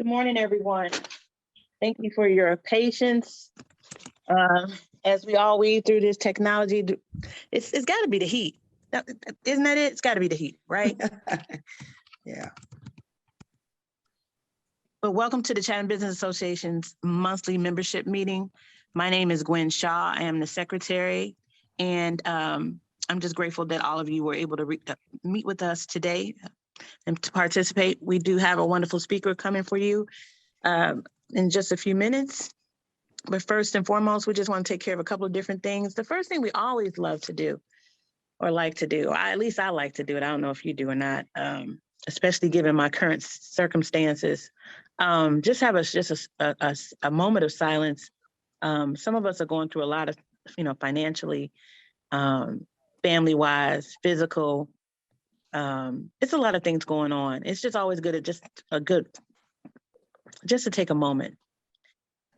Good morning, everyone. Thank you for your patience. As we all weave through this technology, it's got to be the heat. Isn't that it? It's got to be the heat, right? Yeah. But welcome to the Chatham Business Association's monthly membership meeting. My name is Gwen Shaw. I am the secretary, and I'm just grateful that all of you were able to meet with us today and to participate. We do have a wonderful speaker coming for you in just a few minutes. But first and foremost, we just want to take care of a couple of different things. The first thing we always love to do or like to do, at least I like to do it. I don't know if you do or not, especially given my current circumstances. Just have a moment of silence. Some of us are going through a lot of, financially, family-wise, physical. It's a lot of things going on. It's just always good just to take a moment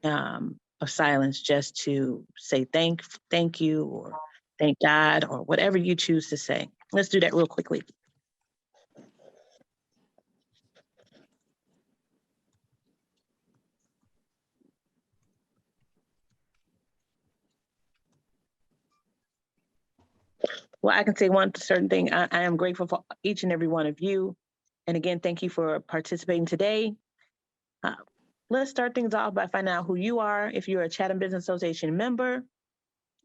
of silence, just to say thank you, or thank God, or whatever you choose to say. Let's do that real quickly. Well, I can say one certain thing. I am grateful for each and every one of you. And again, thank you for participating today. Let's start things off by finding out who you are. If you're a Chatham Business Association member,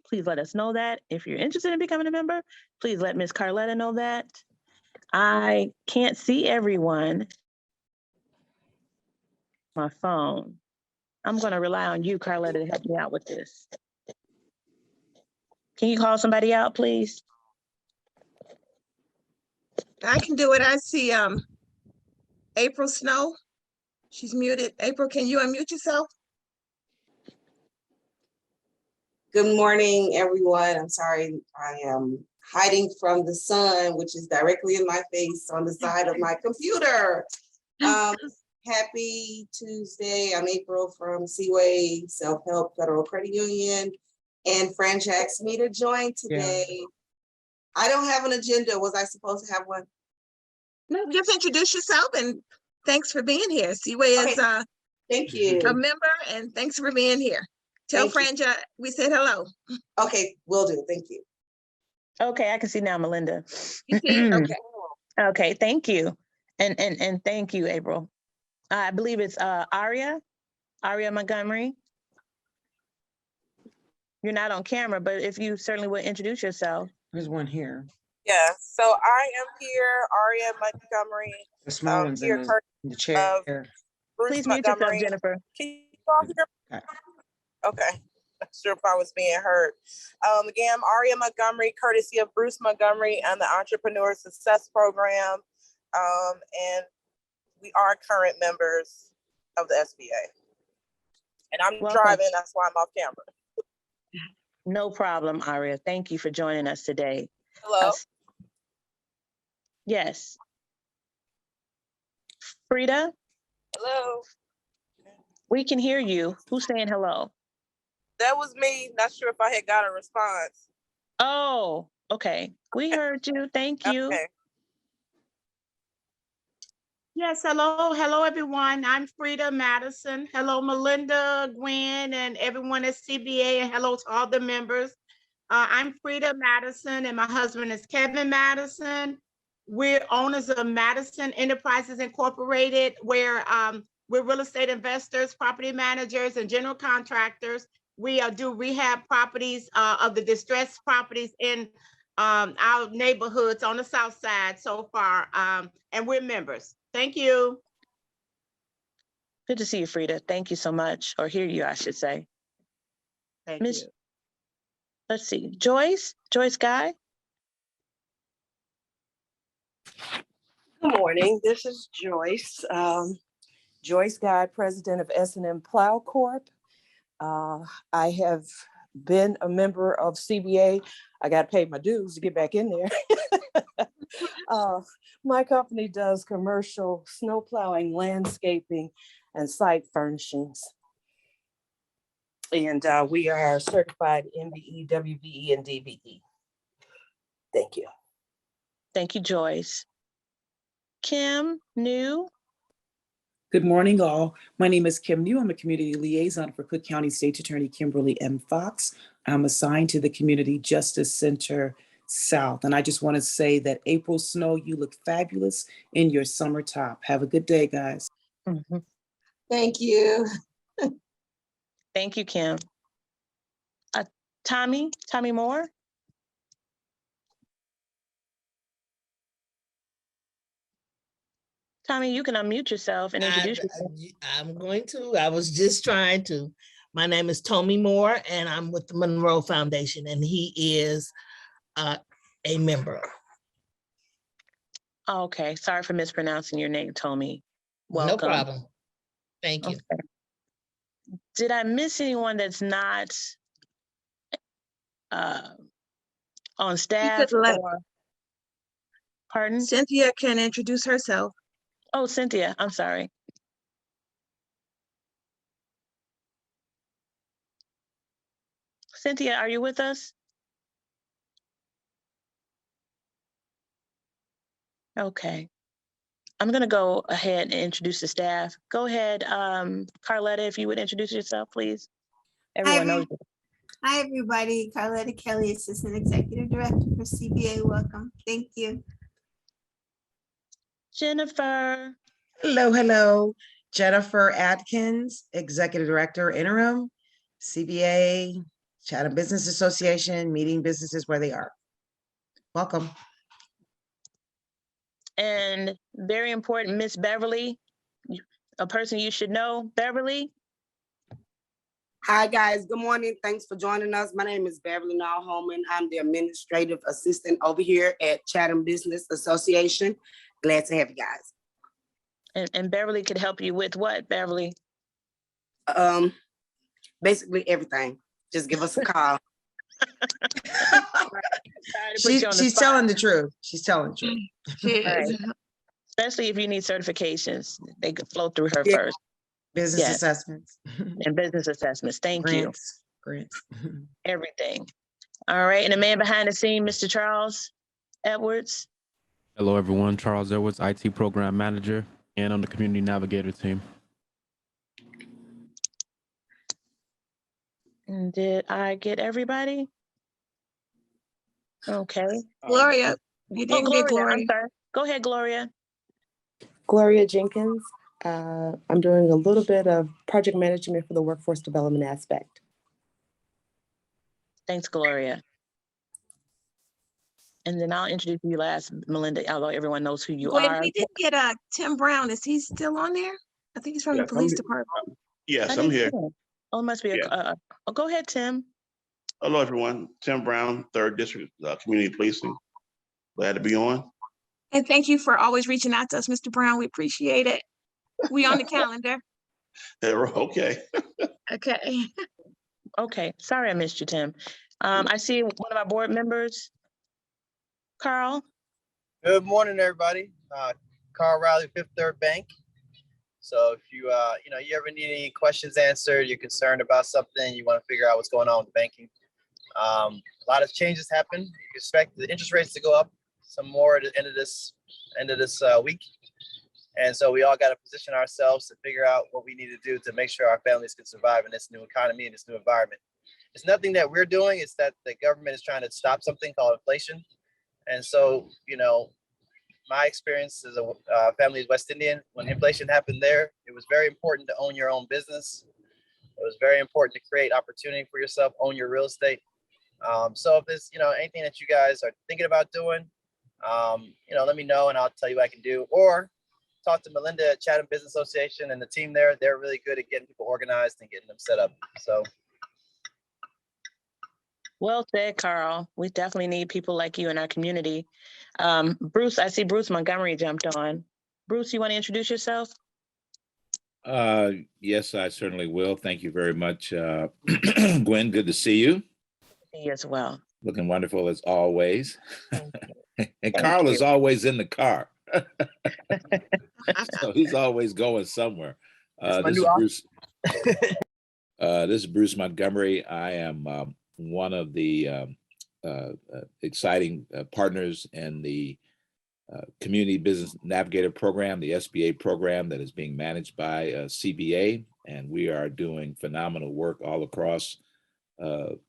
please let us know that. If you're interested in becoming a member, please let Ms. Carletta know that. I can't see everyone. My phone. I'm going to rely on you, Carletta, to help me out with this. Can you call somebody out, please? I can do it. I see April Snow. She's muted. April, can you unmute yourself? Good morning, everyone. I'm sorry, I am hiding from the sun, which is directly in my face on the side of my computer. Happy Tuesday. I'm April from CBA Self-Help Federal Credit Union, and Fran asked me to join today. Yeah. I don't have an agenda. Was I supposed to have one? No, just introduce yourself and thanks for being here. CBA is thank you. A member, and thanks for being here. Tell Franja we said hello. Okay, will do. Thank you. Okay, I can see now, Melinda. You see? Okay. Okay, thank you. And thank you, April. I believe it's Aria Montgomery. You're not on camera, but if you certainly would introduce yourself. There's one here. Yeah, so I am here, Aria Montgomery. The small one's here in the chair. Please mute yourself, Jennifer. Can you all hear? Okay, not sure if I was being heard. Again, I'm Aria Montgomery, courtesy of Bruce Montgomery and the Entrepreneur Success Program. And we are current members of the SBA. And I'm driving, that's why I'm off camera. No problem, Aria. Thank you for joining us today. Hello. Yes. Frida? Hello. We can hear you. Who's saying hello? That was me. Not sure if I had got a response. Oh, okay. We heard you. Thank you. Okay. Yes, hello everyone. I'm Frida Madison. Hello, Melinda, Gwen, and everyone at CBA, and hello to all the members. I'm Frida Madison, and my husband is Kevin Madison. We're owners of Madison Enterprises Incorporated, where we're real estate investors, property managers, and general contractors. We do rehab properties of the distressed properties in our neighborhoods on the south side so far, and we're members. Thank you. Good to see you, Frida. Thank you so much, or hear you, I should say. Thank you. Let's see, Joyce Guy. Good morning, this is Joyce. Joyce Guy, president of S&M Plow Corp. I have been a member of CBA. I got to pay my dues to get back in there. My company does commercial snow plowing, landscaping, and site furnishings. And we are certified MBE, WBE, and DBE. Thank you. Thank you, Joyce. Kim New. Good morning, all. My name is Kim New. I'm a community liaison for Cook County State's Attorney Kimberly M. Fox. I'm assigned to the Community Justice Center South. And I just want to say that April Snow, you look fabulous in your summer top. Have a good day, guys. Mhm. Thank you. Thank you, Kim. Tommy Moore? Tommy, you can unmute yourself and introduce yourself. I'm going to. I was just trying to. My name is Tommy Moore, and I'm with the Monroe Foundation, and he is a member. Okay, sorry for mispronouncing your name, Tommy. Welcome. No problem. Thank you. Okay. Did I miss anyone that's not on staff? Or... Pardon? Cynthia can introduce herself. Oh, Cynthia, I'm sorry. Cynthia, are you with us? Okay. I'm going to go ahead and introduce the staff. Go ahead, Carletta, if you would introduce yourself, please. Everyone knows you. Hi, everybody. Carletta Kelly, Assistant Executive Director for CBA. Welcome. Thank you. Jennifer. Hello. Jennifer Atkins, Executive Director, Interim, CBA, Chatham Business Association, meeting businesses where they are. Welcome. And very important, Miss Beverly, a person you should know. Beverly. Hi, guys. Good morning. Thanks for joining us. My name is Beverly Nall-Holman. I'm the administrative assistant over here at Chatham Business Association. Glad to have you guys. And Beverly could help you with what, Beverly? Basically everything. Just give us a call. She's telling the truth. She's telling the truth. Right. Especially if you need certifications, they could flow through her first. Business assessments. And business assessments. Thank you. Grants. Everything. All right. And the man behind the scene, Mr. Charles Edwards. Hello, everyone. Charles Edwards, IT Program Manager, and on the Community Navigator team. And did I get everybody? Okay. Gloria, you didn't get Gloria. I'm sorry. Go ahead, Gloria. Gloria Jenkins. I'm doing a little bit of project management for the workforce development aspect. Thanks, Gloria. And then I'll introduce you last, Melinda, although everyone knows who you are. We did get Tim Brown. Is he still on there? I think he's from the police department. Yes, I'm here. Oh, it must be go ahead, Tim. Hello, everyone. Tim Brown, 3rd District Community Policing. Glad to be on. And thank you for always reaching out to us, Mr. Brown. We appreciate it. We on the calendar. Okay. Okay. Okay. Sorry I missed you, Tim. I see one of our board members, Carl. Good morning, everybody. Carl Riley, Fifth Third Bank. So if you you ever need any questions answered, you're concerned about something, you want to figure out what's going on with banking. A lot of changes happen. You expect the interest rates to go up some more at the end of this week. And so we all got to position ourselves to figure out what we need to do to make sure our families can survive in this new economy, in this new environment. It's nothing that we're doing. It's that the government is trying to stop something called inflation. And so, my experience as a family is West Indian. When inflation happened there, it was very important to own your own business. It was very important to create opportunity for yourself, own your real estate. So if there's, anything that you guys are thinking about doing, let me know and I'll tell you what I can do. Or talk to Melinda at Chatham Business Association and the team there. They're really good at getting people organized and getting them set up. So. Well said, Carl. We definitely need people like you in our community. Bruce, I see Bruce Montgomery jumped on. Bruce, you want to introduce yourself? Yes, I certainly will. Thank you very much. Gwen, good to see you. See you as well. Looking wonderful as always. And Carl is always in the car. So he's always going somewhere. This is Bruce Montgomery. I am one of the exciting partners in the Community Business Navigator Program, the SBA program that is being managed by CBA. And we are doing phenomenal work all across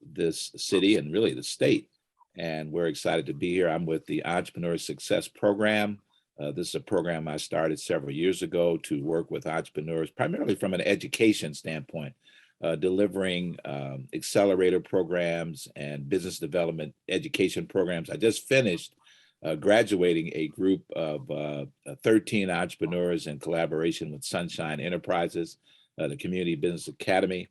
this city and really the state. And we're excited to be here. I'm with the Entrepreneur Success Program. This is a program I started several years ago to work with entrepreneurs, primarily from an education standpoint, delivering accelerator programs and business development education programs. I just finished graduating a group of 13 entrepreneurs in collaboration with Sunshine Enterprises, the Community Business Academy.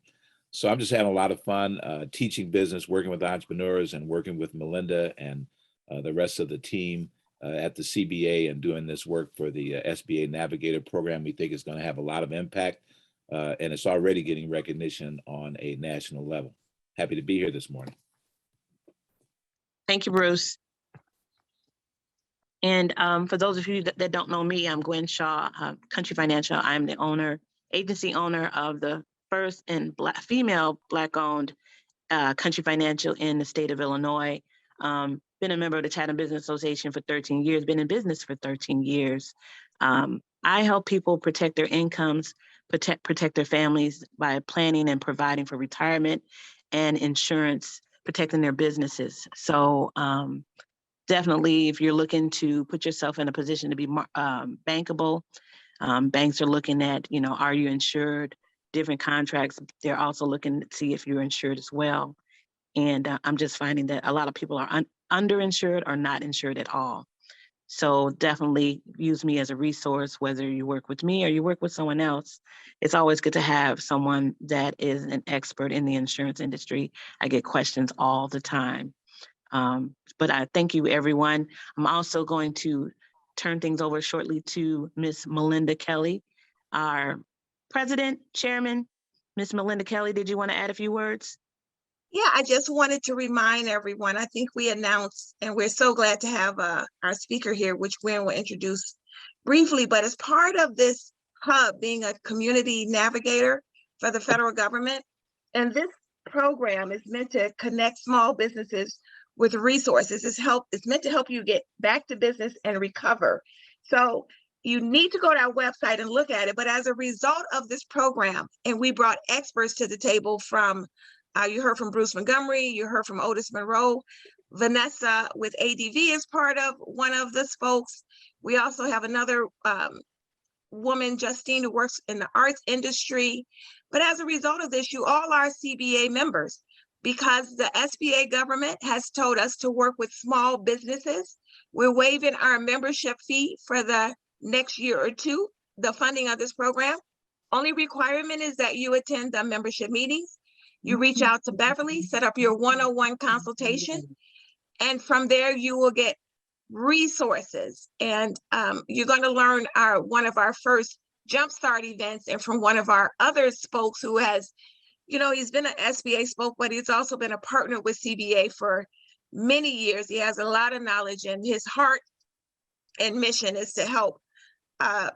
So I'm just having a lot of fun teaching business, working with entrepreneurs and working with Melinda and the rest of the team at the CBA and doing this work for the SBA Navigator program. We think it's going to have a lot of impact and it's already getting recognition on a national level. Happy to be here this morning. Thank you, Bruce. And for those of you that don't know me, I'm Gwen Shaw, Country Financial. I'm the agency owner of the first and female Black-owned Country Financial in the state of Illinois. Been a member of the Chatham Business Association for 13 years, been in business for 13 years. I help people protect their incomes, protect their families by planning and providing for retirement and insurance, protecting their businesses. So definitely, if you're looking to put yourself in a position to be bankable, banks are looking at, are you insured? Different contracts. They're also looking to see if you're insured as well. And I'm just finding that a lot of people are underinsured or not insured at all. So definitely use me as a resource, whether you work with me or you work with someone else. It's always good to have someone that is an expert in the insurance industry. I get questions all the time. But I thank you, everyone. I'm also going to turn things over shortly to Miss Melinda Kelly, our president, chairman. Miss Melinda Kelly, did you want to add a few words? Yeah, I just wanted to remind everyone, I think we announced, and we're so glad to have our speaker here, which Gwen will introduce briefly, but as part of this hub being a community navigator for the federal government, and this program is meant to connect small businesses with resources. It's meant to help you get back to business and recover. So you need to go to our website and look at it. But as a result of this program, and we brought experts to the table from, you heard from Bruce Montgomery, you heard from Otis Monroe, Vanessa with ADV is part of one of the spokes. We also have another woman, Justine, who works in the arts industry. But as a result of this, you all are CBA members, because the SBA government has told us to work with small businesses. We're waiving our membership fee for the next year or two, the funding of this program. Only requirement is that you attend the membership meetings. You reach out to Beverly, set up your one-on-one consultation, and from there you will get resources. And you're going to learn one of our first Jumpstart events, and from one of our other spokes who has, he's been an SBA spoke, but he's also been a partner with CBA for many years. He has a lot of knowledge, and his heart and mission is to help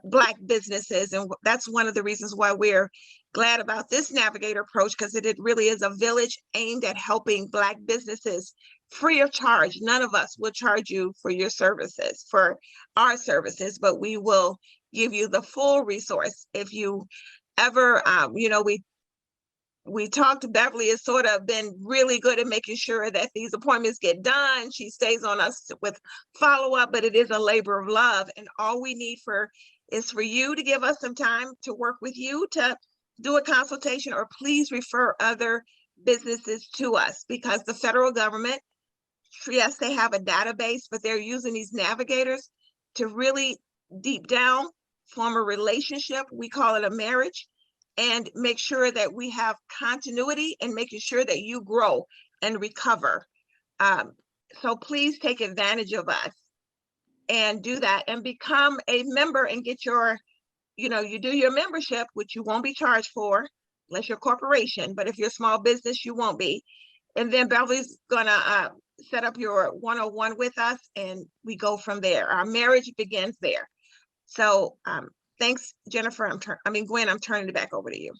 Black businesses. And that's one of the reasons why we're glad about this navigator approach, because it really is a village aimed at helping Black businesses free of charge. None of us will charge you for your services, for our services, but we will give you the full resource. If you ever, we talked to Beverly, has sort of been really good at making sure that these appointments get done. She stays on us with follow-up, but it is a labor of love. And all we need is for you to give us some time to work with you to do a consultation, or please refer other businesses to us, because the federal government, yes, they have a database, but they're using these navigators to really deep down form a relationship. We call it a marriage, and make sure that we have continuity and making sure that you grow and recover. So please take advantage of us and do that and become a member and get your, you do your membership, which you won't be charged for unless you're a corporation, but if you're a small business, you won't be. And then Beverly's gonna set up your one-on-one with us, and we go from there. Our marriage begins there. So thanks, Jennifer. Gwen, I'm turning it back over to you.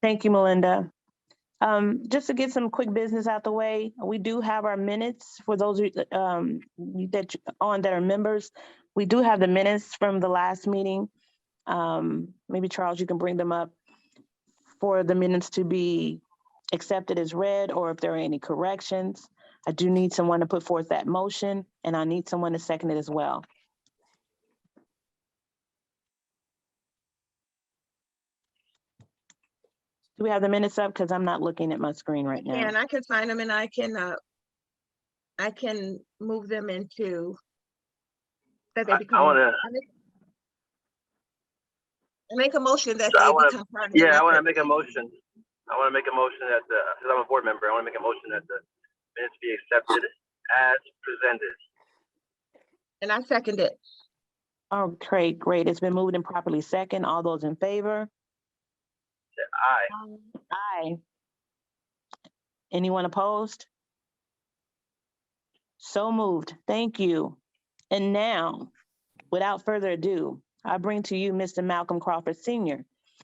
Thank you, Melinda. Just to get some quick business out the way, we do have our minutes for those that are members. We do have the minutes from the last meeting. Maybe Charles, you can bring them up for the minutes to be accepted as read, or if there are any corrections. I do need someone to put forth that motion, and I need someone to second it as well. Do we have the minutes up? Because I'm not looking at my screen right now. And I can find them and I can move them into that they become. I make a motion that they become part of the Yeah, I want to record. make a motion. I want to make a motion that because I'm a board member, I want to make a motion that the minutes be accepted as presented. And I second it. Okay, great. It's been moved and properly second. All those in favor? Aye. Aye. Anyone opposed? So moved. Thank you. And now, without further ado, I bring to you Mr. Malcolm Crawford Sr.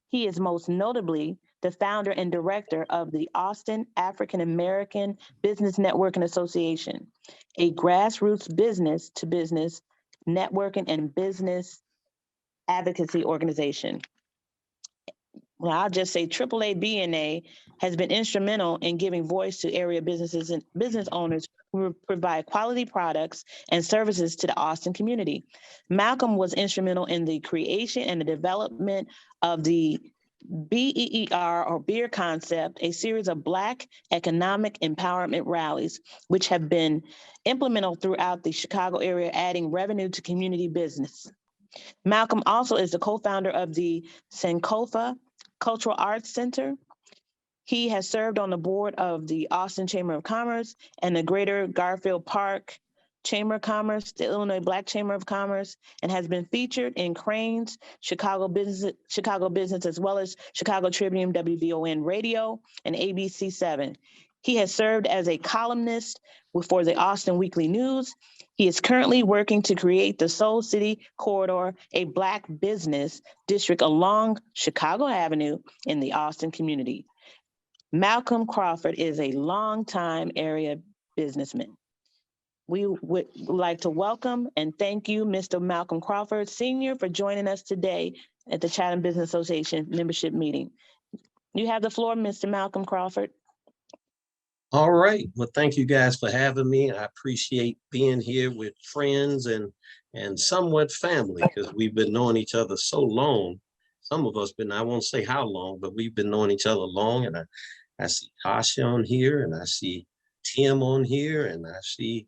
He is most notably the founder and director of the Austin African American Business Networking Association, a grassroots business-to-business networking and business advocacy organization. Well, I'll just say AAA BNA has been instrumental in giving voice to area businesses and business owners who provide quality products and services to the Austin community. Malcolm was instrumental in the creation and the development of the BEER or Beer Concept, a series of Black economic empowerment rallies, which have been implemented throughout the Chicago area, adding revenue to community business. Malcolm also is the co-founder of the Sankofa Cultural Arts Center. He has served on the board of the Austin Chamber of Commerce and the Greater Garfield Park Chamber of Commerce, the Illinois Black Chamber of Commerce, and has been featured in Crain's Chicago Business, as well as Chicago Tribune, WVON Radio, and ABC7. He has served as a columnist for the Austin Weekly News. He is currently working to create the Soul City Corridor, a Black business district along Chicago Avenue in the Austin community. Malcolm Crawford is a longtime area businessman. We would like to welcome and thank you, Mr. Malcolm Crawford Sr., for joining us today at the Chatham Business Association membership meeting. You have the floor, Mr. Malcolm Crawford. All right. Well, thank you guys for having me. I appreciate being here with friends and somewhat family, because we've been knowing each other so long. Some of us been, I won't say how long, but we've been knowing each other long. And I see Tasha on here, and I see Tim on here, and I see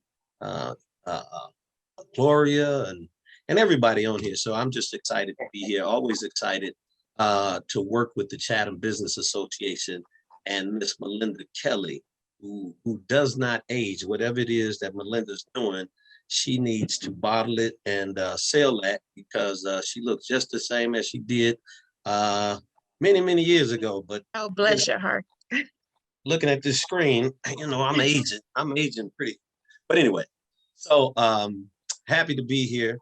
Gloria and everybody on here. So I'm just excited to be here. Always excited to work with the Chatham Business Association and Miss Melinda Kelly, who does not age. Whatever it is that Melinda's doing, she needs to bottle it and sell that, because she looks just the same as she did many, many years ago. But oh, bless your heart. Looking at this screen, I'm aging pretty. But anyway, so happy to be here.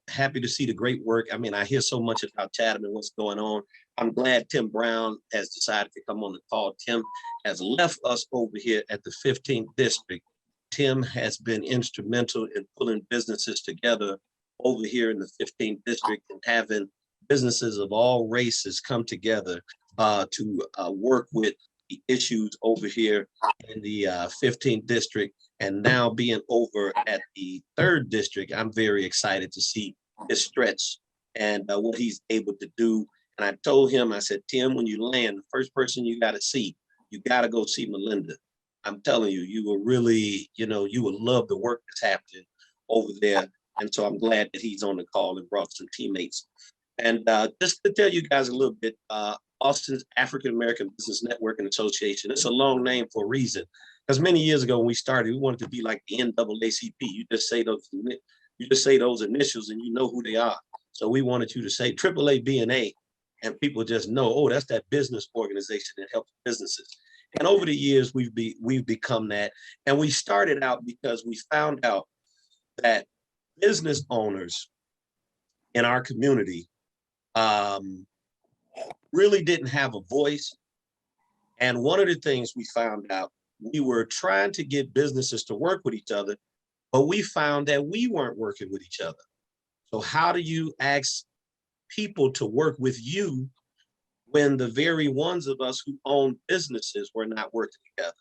Happy to see the great work. I mean, I hear so much about Chatham and what's going on. I'm glad Tim Brown has decided to come on the call. Tim has left us over here at the 15th district. Tim has been instrumental in pulling businesses together over here in the 15th district and having businesses of all races come together to work with the issues over here in the 15th district. And now being over at the 3rd district, I'm very excited to see his stretch and what he's able to do. And I told him, I said, Tim, when you land, the first person you got to go see Melinda. I'm telling you, you will really, you will love the work that's happening over there. And so I'm glad that he's on the call and brought some teammates. And just to tell you guys a little bit, Austin's African American Business Networking Association. It's a long name for a reason. Because many years ago when we started, we wanted to be like the NAACP. You just say those initials and you know who they are. So we wanted you to say AAA BNA, and people just know, oh, that's that business organization that helps businesses. And over the years, we've become that. And we started out because we found out that business owners in our community really didn't have a voice And one of the things we found out, we were trying to get businesses to work with each other, but we found that we weren't working with each other. So how do you ask people to work with you when the very ones of us who own businesses were not working together?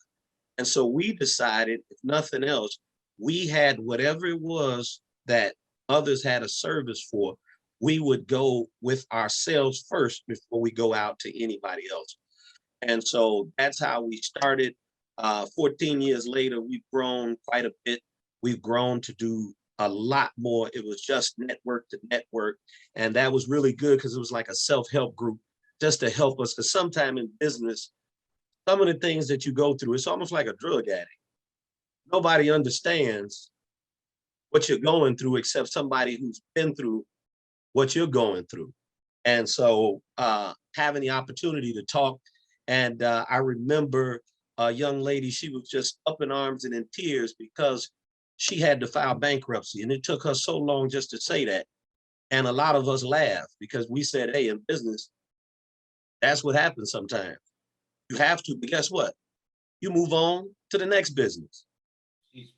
And so we decided, if nothing else, we had whatever it was that others had a service for, we would go with ourselves first before we go out to anybody else. And so that's how we started. 14 years later, we've grown quite a bit. We've grown to do a lot more. It was just network to network. And that was really good because it was like a self-help group just to help us. Because sometime in business, some of the things that you go through, it's almost like a drug addict. Nobody understands what you're going through except somebody who's been through what you're going through. And so having the opportunity to talk, and I remember a young lady, she was just up in arms and in tears because she had to file bankruptcy. And it took her so long just to say that. And a lot of us laughed because we said, hey, in business, that's what happens sometimes. You have to, but guess what? You move on to the next business.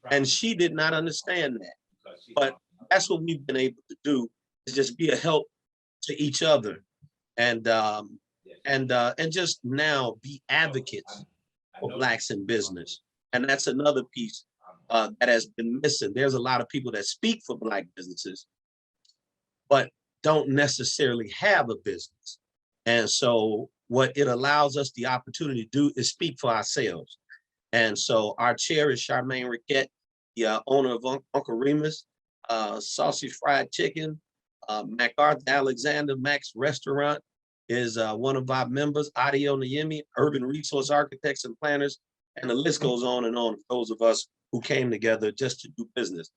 And she did not understand that. But that's what we've been able to do, is just be a help to each other and just now be advocates for Blacks in business. And that's another piece that has been missing. There's a lot of people that speak for Black businesses, but don't necessarily have a business. And so what it allows us the opportunity to do is speak for ourselves. And so our chair is Charmaine Riquette, the owner of Uncle Remus, Saucy Fried Chicken, MacArthur Alexander Max Restaurant is one of our members, Adio Nayemi, Urban Resource Architects and Planners, and the list goes on and on, those of us who came together just to do business.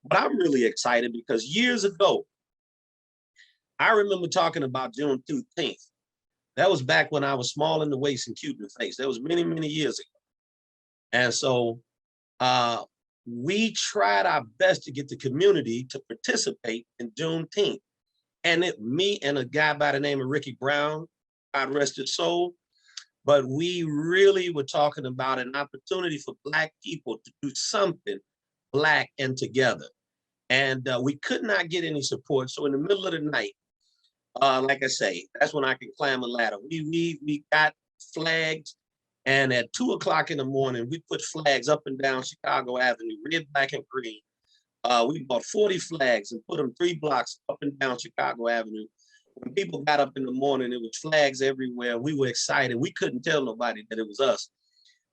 But I'm really excited because years ago, I remember talking about Juneteenth. That was back when I was small in the waist and cute in the face. That was many, many years ago. And so we tried our best to get the community to participate in Juneteenth. And me and a guy by the name of Ricky Brown, God rest his soul, but we really were talking about an opportunity for Black people to do something Black and together. And we could not get any support. So in the middle of the night, like I say, that's when I can climb a ladder. We got flags, and at 2 o'clock in the morning, we put flags up and down Chicago Avenue, red, black, and green. We bought 40 flags and put them 3 blocks up and down Chicago Avenue. When people got up in the morning, it was flags everywhere. We were excited. We couldn't tell nobody that it was us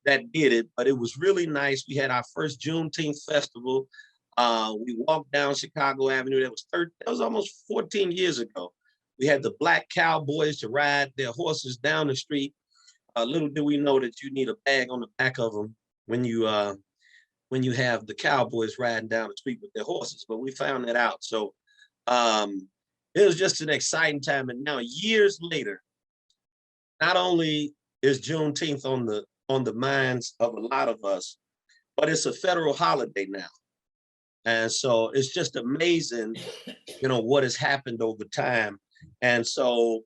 that did it, but it was really nice. We had our first Juneteenth festival. We walked down Chicago Avenue. That was almost 14 years ago. We had the Black cowboys to ride their horses down the street. Little did we know that you need a bag on the back of them when you have the cowboys riding down the street with their horses, but we found that out. So it was just an exciting time. And now years later, not only is Juneteenth on the minds of a lot of us, but it's a federal holiday now. And so it's just amazing, what has happened over time. And so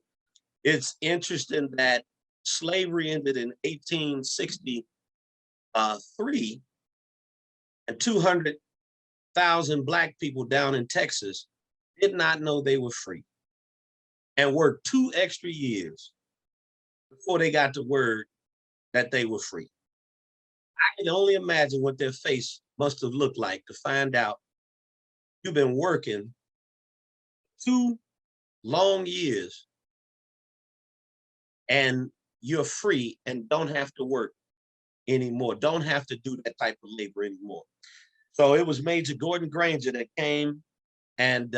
it's interesting that slavery ended in 1863, and 200,000 Black people down in Texas did not know they were free and worked 2 extra years before they got the word that they were free. I can only imagine what their face must have looked like to find out you've been working 2 long years and you're free and don't have to work anymore, don't have to do that type of labor anymore. So it was Major Gordon Granger that came and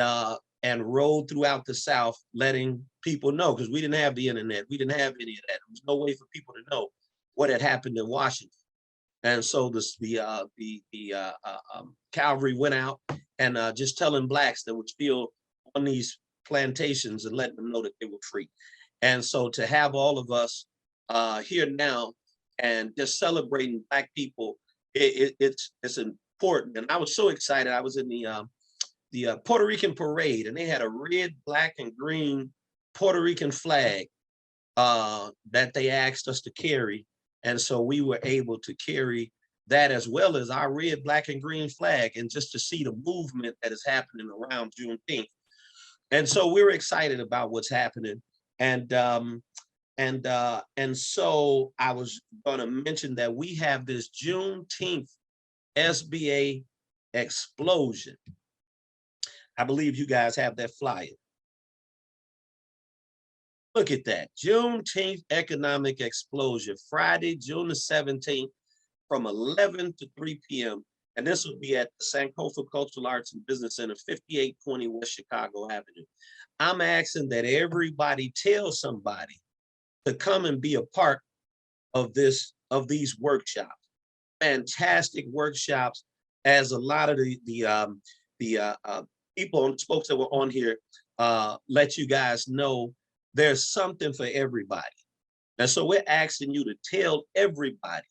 rode throughout the South, letting people know, because we didn't have the internet, we didn't have any of that. There was no way for people to know what had happened in Washington. And so the cavalry went out and just telling Blacks that were still on these plantations and letting them know that they were free. And so to have all of us here now and just celebrating Black people, it's important. And I was so excited. I was in the Puerto Rican parade, and they had a red, black, and green Puerto Rican flag that they asked us to carry And so we were able to carry that as well as our red, black, and green flag, and just to see the movement that is happening around Juneteenth. And so we're excited about what's happening. And so I was going to mention that we have this Juneteenth SBA explosion. I believe you guys have that flyer. Look at that, Juneteenth economic explosion, Friday, June the 17th, from 11 to 3 p.m. And this will be at the Sankofa Cultural Arts and Business Center, 5820 West Chicago Avenue. I'm asking that everybody tell somebody to come and be a part of these workshops. Fantastic workshops, as a lot of the people and folks that were on here let you guys know there's something for everybody. And so we're asking you to tell everybody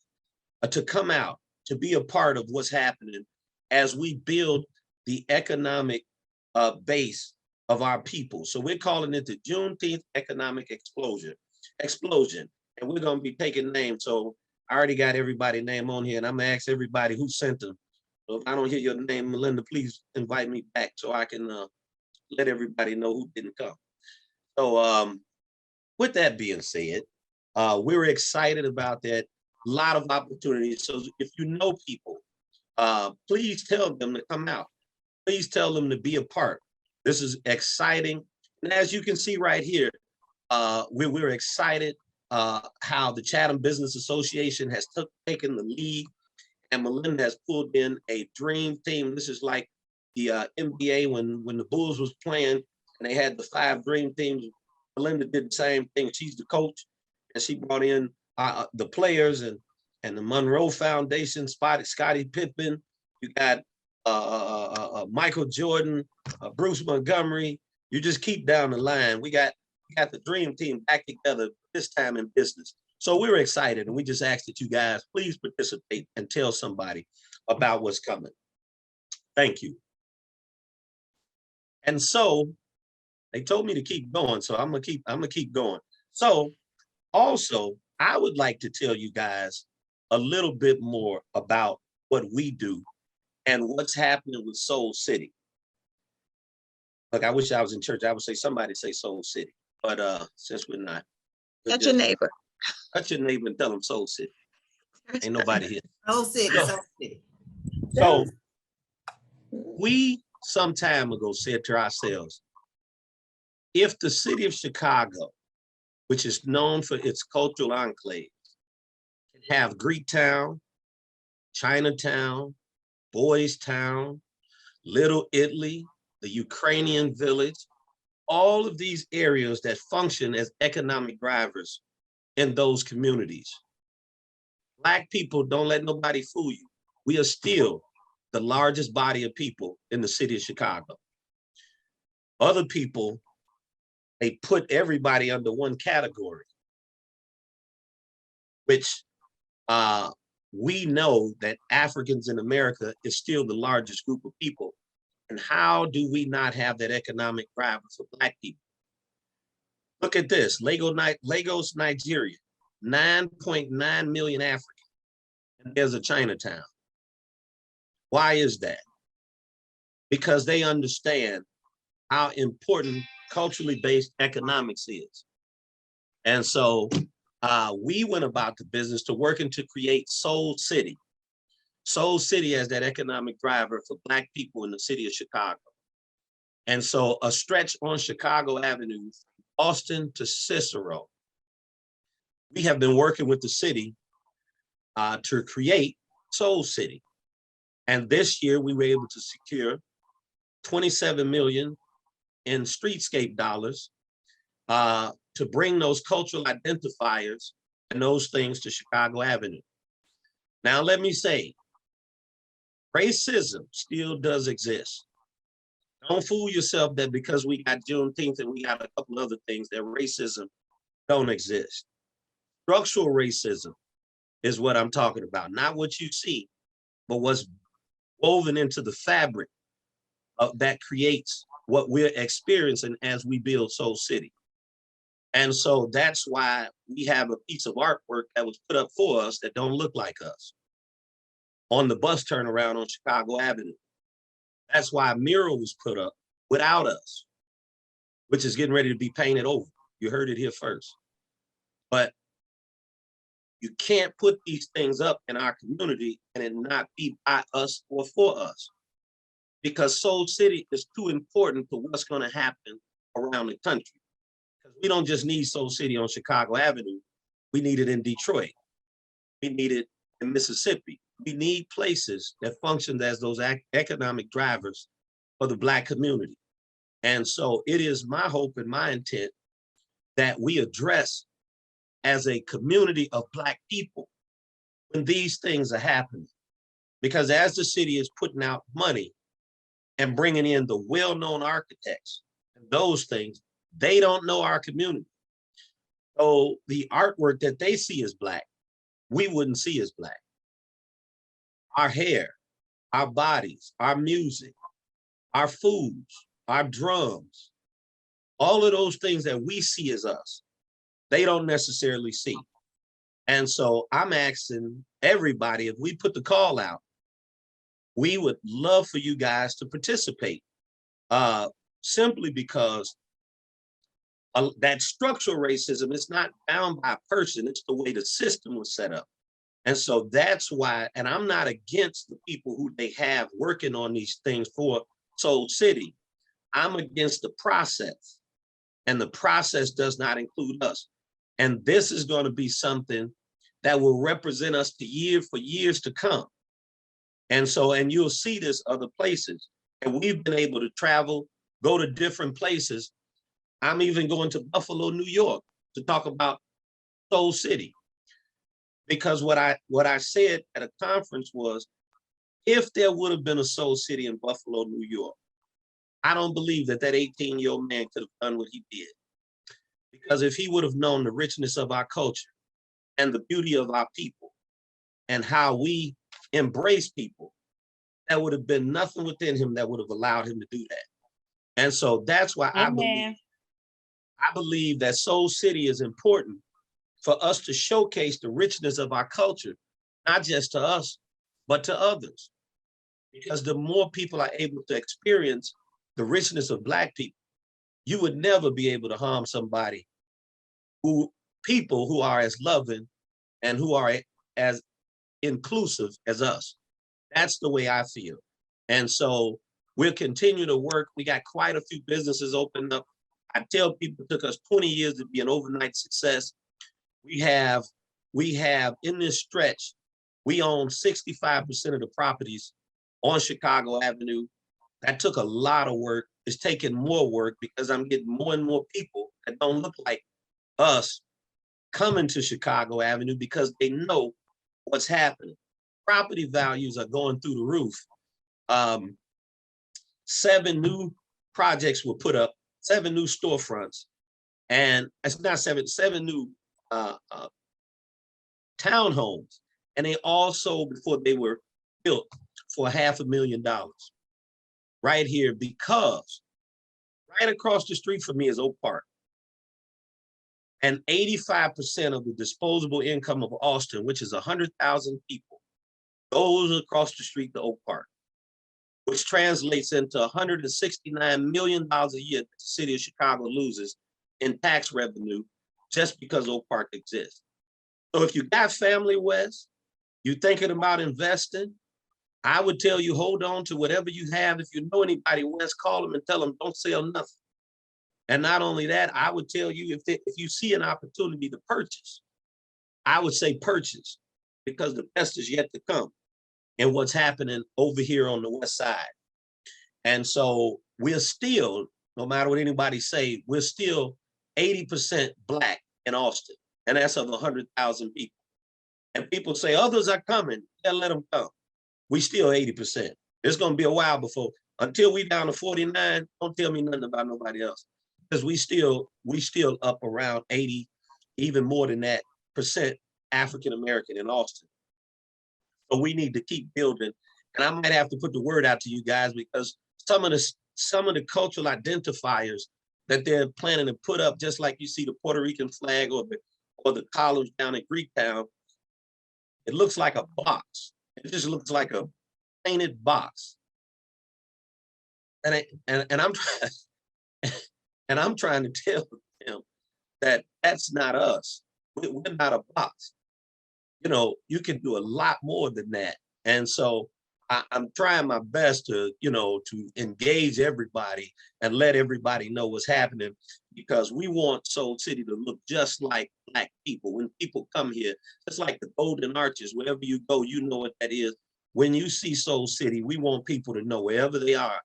to come out, to be a part of what's happening as we build the economic base of our people. So we're calling it the Juneteenth economic explosion. And we're going to be taking names. So I already got everybody's name on here, and I'm gonna ask everybody who sent them. So if I don't hear your name, Melinda, please invite me back so I can let everybody know who didn't come. So with that being said, we're excited about that. A lot of opportunities. So if you know people, please tell them to come out. Please tell them to be a part. This is exciting. And as you can see right here, we're excited how the Chatham Business Association has taken the lead, and Melinda has pulled in a dream team. This is like the NBA when the Bulls was playing and they had the 5 dream teams. Melinda did the same thing. She's the coach, and she brought in the players and the Monroe Foundation, Scottie Pippen. You got Michael Jordan, Bruce Montgomery. You just keep down the line. We got the dream team back together this time in business. So we're excited, and we just ask that you guys please participate and tell somebody about what's coming. Thank you. And so they told me to keep going, so I'm gonna keep going. So also, I would like to tell you guys a little bit more about what we do and what's happening with Soul City. Look, I wish I was in church. I would say somebody say Soul City, but since we're not. That's your neighbor. Touch your neighbor and tell them Soul City. Ain't nobody here. Soul City, Soul City. So we some time ago said to ourselves, if the city of Chicago, which is known for its cultural enclaves, can have Greektown, Chinatown, Boys Town, Little Italy, the Ukrainian Village, all of these areas that function as economic drivers in those communities. Black people, don't let nobody fool you. We are still the largest body of people in the city of Chicago. Other people, they put everybody under one category, which we know that Africans in America is still the largest group of people. And how do we not have that economic driver for Black people? Look at this, Lagos, Nigeria, 9.9 million Africans, and there's a Chinatown. Why is that? Because they understand how important culturally based economics is. And so we went about the business to working to create Soul City. Soul City as that economic driver for Black people in the city of Chicago. And so a stretch on Chicago Avenue, Austin to Cicero. We have been working with the city to create Soul City. And this year we were able to secure 27 million in streetscape dollars to bring those cultural identifiers and those things to Chicago Avenue. Now, let me say, racism still does exist. Don't fool yourself that because we got Juneteenth and we got a couple other things, that racism don't exist. Structural racism is what I'm talking about, not what you see, but what's woven into the fabric that creates what we're experiencing as we build Soul City. And so that's why we have a piece of artwork that was put up for us that don't look like us on the bus turnaround on Chicago Avenue. That's why a mural was put up without us, which is getting ready to be painted over. You heard it here first. But you can't put these things up in our community and it not be by us or for us, because Soul City is too important to what's going to happen around the country. Because we don't just need Soul City on Chicago Avenue. We need it in Detroit. We need it in Mississippi. We need places that function as those economic drivers for the Black community. And so it is my hope and my intent that we address as a community of Black people when these things are happening. Because as the city is putting out money and bringing in the well-known architects and those things, they don't know our community. So the artwork that they see as Black, we wouldn't see as Black. Our hair, our bodies, our music, our foods, our drums, all of those things that we see as us, they don't necessarily see. And so I'm asking everybody, if we put the call out, we would love for you guys to participate, simply because that structural racism is not bound by a person, it's the way the system was set up. And so that's why, and I'm not against the people who they have working on these things for Soul City. I'm against the process, and the process does not include us. And this is going to be something that will represent us for years to come. And so, and you'll see this other places. And we've been able to travel, go to different places. I'm even going to Buffalo, New York to talk about Soul City. Because what I said at a conference was, if there would have been a Soul City in Buffalo, New York, I don't believe that 18-year-old man could have done what he did. Because if he would have known the richness of our culture and the beauty of our people and how we embrace people, there would have been nothing within him that would have allowed him to do that. And so that's why I believe that Soul City is important for us to showcase the richness of our culture, not just to us, but to others. Because the more people are able to experience the richness of Black people, you would never be able to harm somebody people who are as loving and who are as inclusive as us. That's the way I feel. And so we'll continue to work. We got quite a few businesses opened up. I tell people it took us 20 years to be an overnight success. We have in this stretch, we own 65% of the properties on Chicago Avenue. That took a lot of work. It's taking more work because I'm getting more and more people that don't look like us coming to Chicago Avenue because they know what's happening. Property values are going through the roof. 7 new projects were put up, 7 new storefronts, and it's not 7 new townhomes, and they all sold before they were built for $500,000 right here, because right across the street from me is Oak Park. And 85% of the disposable income of Austin, which is 100,000 people, goes across the street to Oak Park, which translates into $169 million a year that the city of Chicago loses in tax revenue just because Oak Park exists. So if you got family west, you're thinking about investing, I would tell you, hold on to whatever you have. If you know anybody west, call them and tell them don't sell nothing. And not only that, I would tell you, if you see an opportunity to purchase, I would say purchase, because the best is yet to come in what's happening over here on the west side. And so we're still, no matter what anybody say, we're still 80% Black in Austin, and that's of 100,000 people. And people say others are coming, yeah, let them come. We still 80%. It's gonna be a while before, until we down to 49, don't tell me nothing about nobody else. Because we still up around 80, even more than that, percent African-American in Austin. So we need to keep building. And I might have to put the word out to you guys, because some of the cultural identifiers that they're planning to put up, just like you see the Puerto Rican flag or the columns down in Greektown. It looks like a box. It just looks like a painted box. And I'm and I'm trying to tell them that that's not us. We're not a box. You know, you can do a lot more than that. And so I'm trying my best to, you know, to engage everybody and let everybody know what's happening, because we want Soul City to look just like Black people. When people come here, just like the Golden Arches, wherever you go, you know what that is. When you see Soul City, we want people to know wherever they are,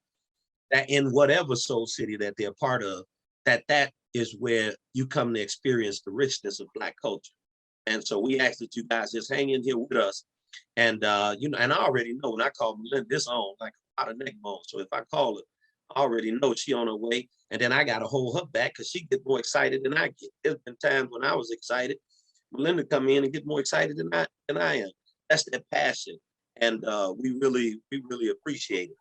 that in whatever Soul City that they're part of, that is where you come to experience the richness of Black culture. And so we ask that you guys just hang in here with us. And you know, and I already know when I call Melinda this on, like a lot of neck bone. So if I call her, I already know she on her way. And then I gotta hold her back because she get more excited than I get. There's been times when I was excited. Melinda come in and get more excited than I am. That's their passion. And we really appreciate it.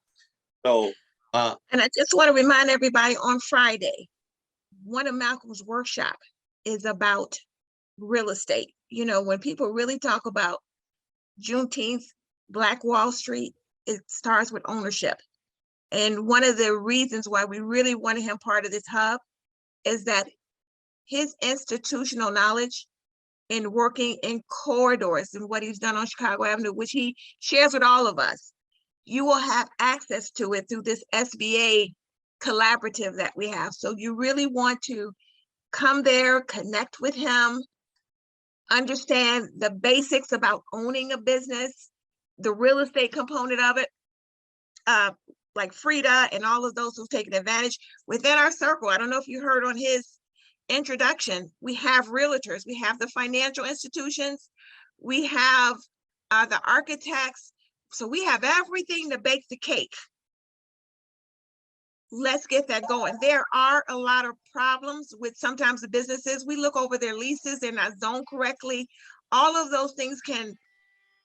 So and I just want to remind everybody, on Friday, one of Malcolm's workshop is about real estate. You know, when people really talk about Juneteenth, Black Wall Street, it starts with ownership. And one of the reasons why we really wanted him part of this hub is that his institutional knowledge in working in corridors and what he's done on Chicago Avenue, which he shares with all of us, you will have access to it through this SBA collaborative that we have. So you really want to come there, connect with him, understand the basics about owning a business, the real estate component of it, like Frida and all of those who've taken advantage. Within our circle, I don't know if you heard on his introduction, we have realtors, we have the financial institutions, we have the architects. So we have everything to bake the cake. Let's get that going. There are a lot of problems with sometimes the businesses. We look over their leases, they're not zoned correctly. All of those things can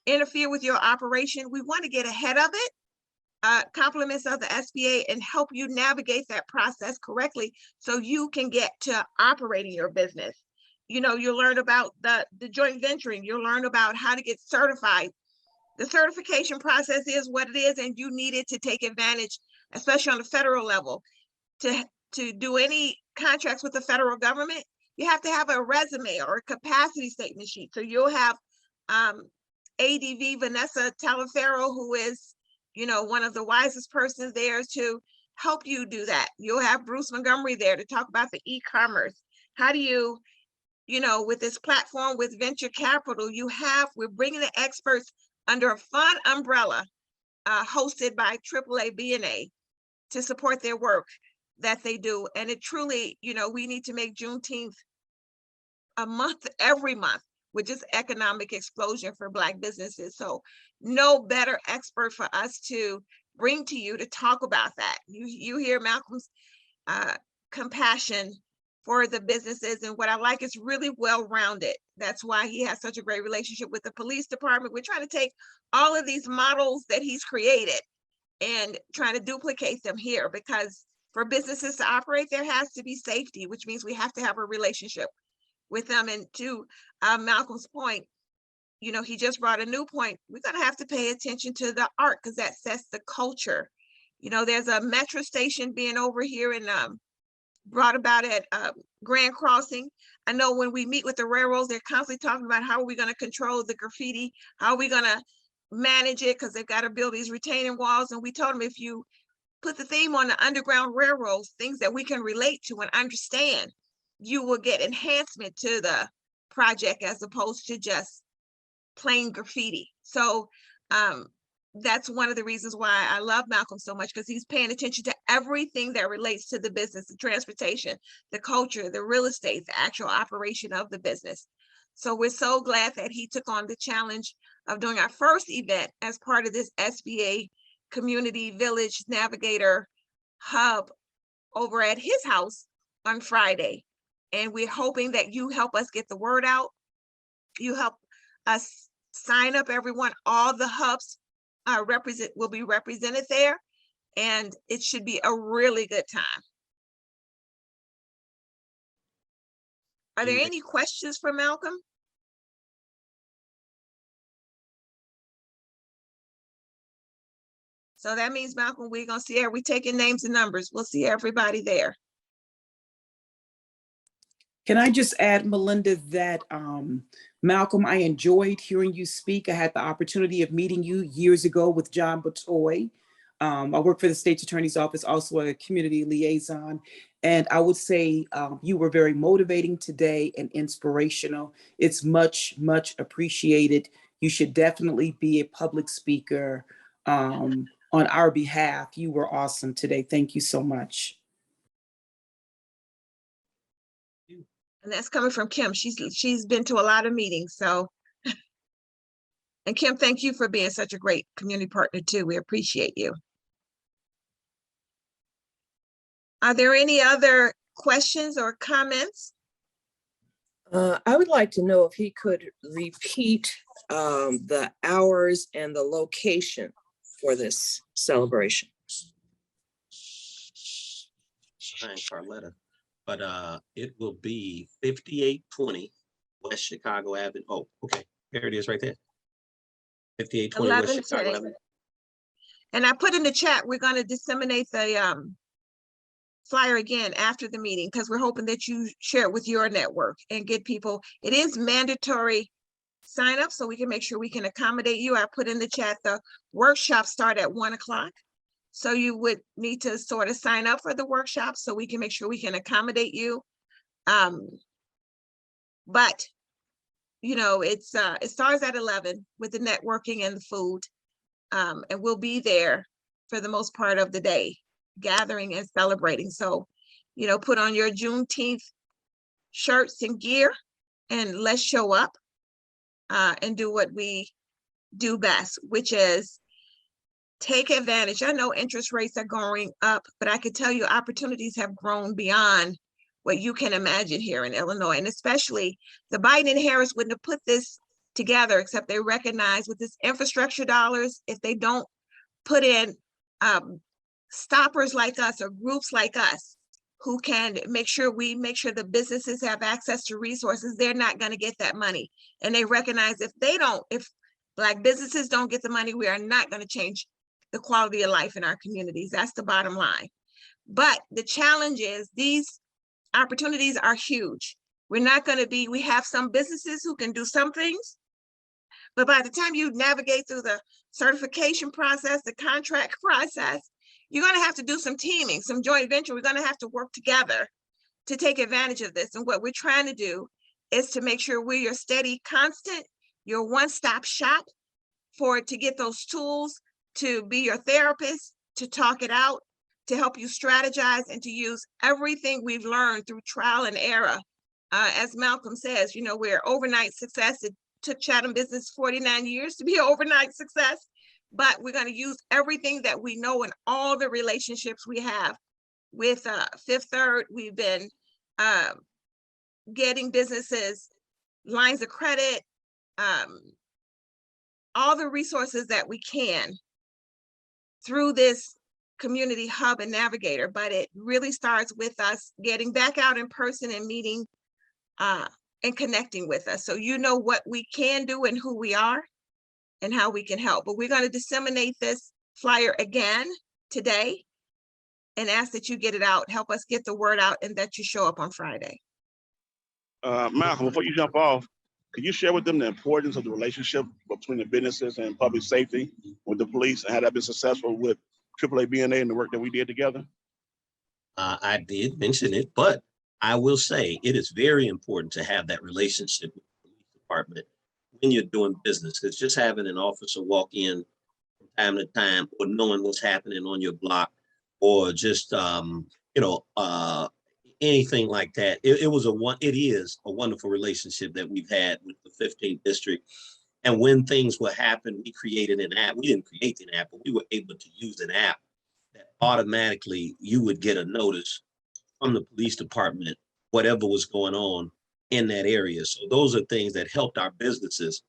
interfere with your operation. We want to get ahead of it, compliments of the SBA, and help you navigate that process correctly so you can get to operating your business. You know, you'll learn about the joint venturing, you'll learn about how to get certified. The certification process is what it is, and you need it to take advantage, especially on the federal level. To do any contracts with the federal government, you have to have a resume or a capacity statement sheet. So you'll have ADV Vanessa Talaferro, who is, you know, one of the wisest persons there to help you do that. You'll have Bruce Montgomery there to talk about the e-commerce. How do you, you know, with this platform with venture capital, we're bringing the experts under a fun umbrella hosted by AAA BNA to support their work that they do. And it truly, you know, we need to make Juneteenth a month, every month, with just economic explosion for Black businesses. So no better expert for us to bring to you to talk about that. You hear Malcolm's compassion for the businesses, and what I like is really well-rounded. That's why he has such a great relationship with the police department. We're trying to take all of these models that he's created and trying to duplicate them here, because for businesses to operate, there has to be safety, which means we have to have a relationship with them. And to Malcolm's point, you know, he just brought a new point. We're going to have to pay attention to the art, because that sets the culture. You know, there's a metro station being over here in brought about at Grand Crossing. I know when we meet with the railroads, they're constantly talking about how are we going to control the graffiti? How are we going to manage it? Because they've got to build these retaining walls. And we told them, if you put the theme on the Underground Railroads, things that we can relate to and understand, you will get enhancement to the project as opposed to just plain graffiti. So that's one of the reasons why I love Malcolm so much, because he's paying attention to everything that relates to the business, the transportation, the culture, the real estate, the actual operation of the business. So we're so glad that he took on the challenge of doing our first event as part of this SBA Community Village Navigator Hub over at his house on Friday. And we're hoping that you help us get the word out. You help us sign up everyone. All the hubs will be represented there, and it should be a really good time. Are there any questions for Malcolm? So that means, Malcolm, we're gonna see, are we taking names and numbers? We'll see everybody there. Can I just add, Melinda, that Malcolm, I enjoyed hearing you speak. I had the opportunity of meeting you years ago with John Batoy. I work for the State's Attorney's Office, also a community liaison. And I would say you were very motivating today and inspirational. It's much, much appreciated. You should definitely be a public speaker on our behalf. You were awesome today. Thank you so much. And that's coming from Kim. She's been to a lot of meetings, so. And Kim, thank you for being such a great community partner too. We appreciate you. Are there any other questions or comments? I would like to know if he could repeat the hours and the location for this celebration. Behind Carletta, but it will be 5820 West Chicago Avenue. Oh, okay, there it is right there. 5820 West Chicago 11:10. Avenue. And I put in the chat, we're going to disseminate the flyer again after the meeting, because we're hoping that you share it with your network and get people. It is mandatory sign up, so we can make sure we can accommodate you. I put in the chat, the workshops start at 1 o'clock. So you would need to sort of sign up for the workshop so we can make sure we can accommodate you. But you know, it starts at 11 with the networking and the food. And we'll be there for the most part of the day, gathering and celebrating. So, you know, put on your Juneteenth shirts and gear and let's show up and do what we do best, which is take advantage. I know interest rates are going up, but I can tell you opportunities have grown beyond what you can imagine here in Illinois. And especially the Biden and Harris wouldn't have put this together, except they recognize with this infrastructure dollars, if they don't put in stoppers like us or groups like us who can make sure the businesses have access to resources, they're not going to get that money. And they recognize if Black businesses don't get the money, we are not going to change the quality of life in our communities. That's the bottom line. But the challenge is these opportunities are huge. We have some businesses who can do some things, but by the time you navigate through the certification process, the contract process, you're going to have to do some teaming, some joint venture. We're going to have to work together to take advantage of this. And what we're trying to do is to make sure we're your steady, constant, your one-stop shop to get those tools, to be your therapist, to talk it out, to help you strategize, and to use everything we've learned through trial and error. As Malcolm says, you know, we're overnight success. It took Chatham Business 49 years to be an overnight success, but we're going to use everything that we know and all the relationships we have with Fifth Third. We've been getting businesses lines of credit, all the resources that we can through this community hub and navigator. But it really starts with us getting back out in person and meeting and connecting with us, so you know what we can do and who we are and how we can help. But we're going to disseminate this flyer again today and ask that you get it out, help us get the word out, and that you show up on Friday. Malcolm, before you jump off, could you share with them the importance of the relationship between the businesses and public safety with the police, and how that been successful with AAA BNA and the work that we did together? I did mention it, but I will say it is very important to have that relationship with the police department when you're doing business, because just having an officer walk in from time to time, or knowing what's happening on your block, or just anything like that. It is a wonderful relationship that we've had with the 15th district. And when things will happen, we created an app. We didn't create an app, but we were able to use an app that automatically you would get a notice from the police department, whatever was going on in that area. So those are things that helped our businesses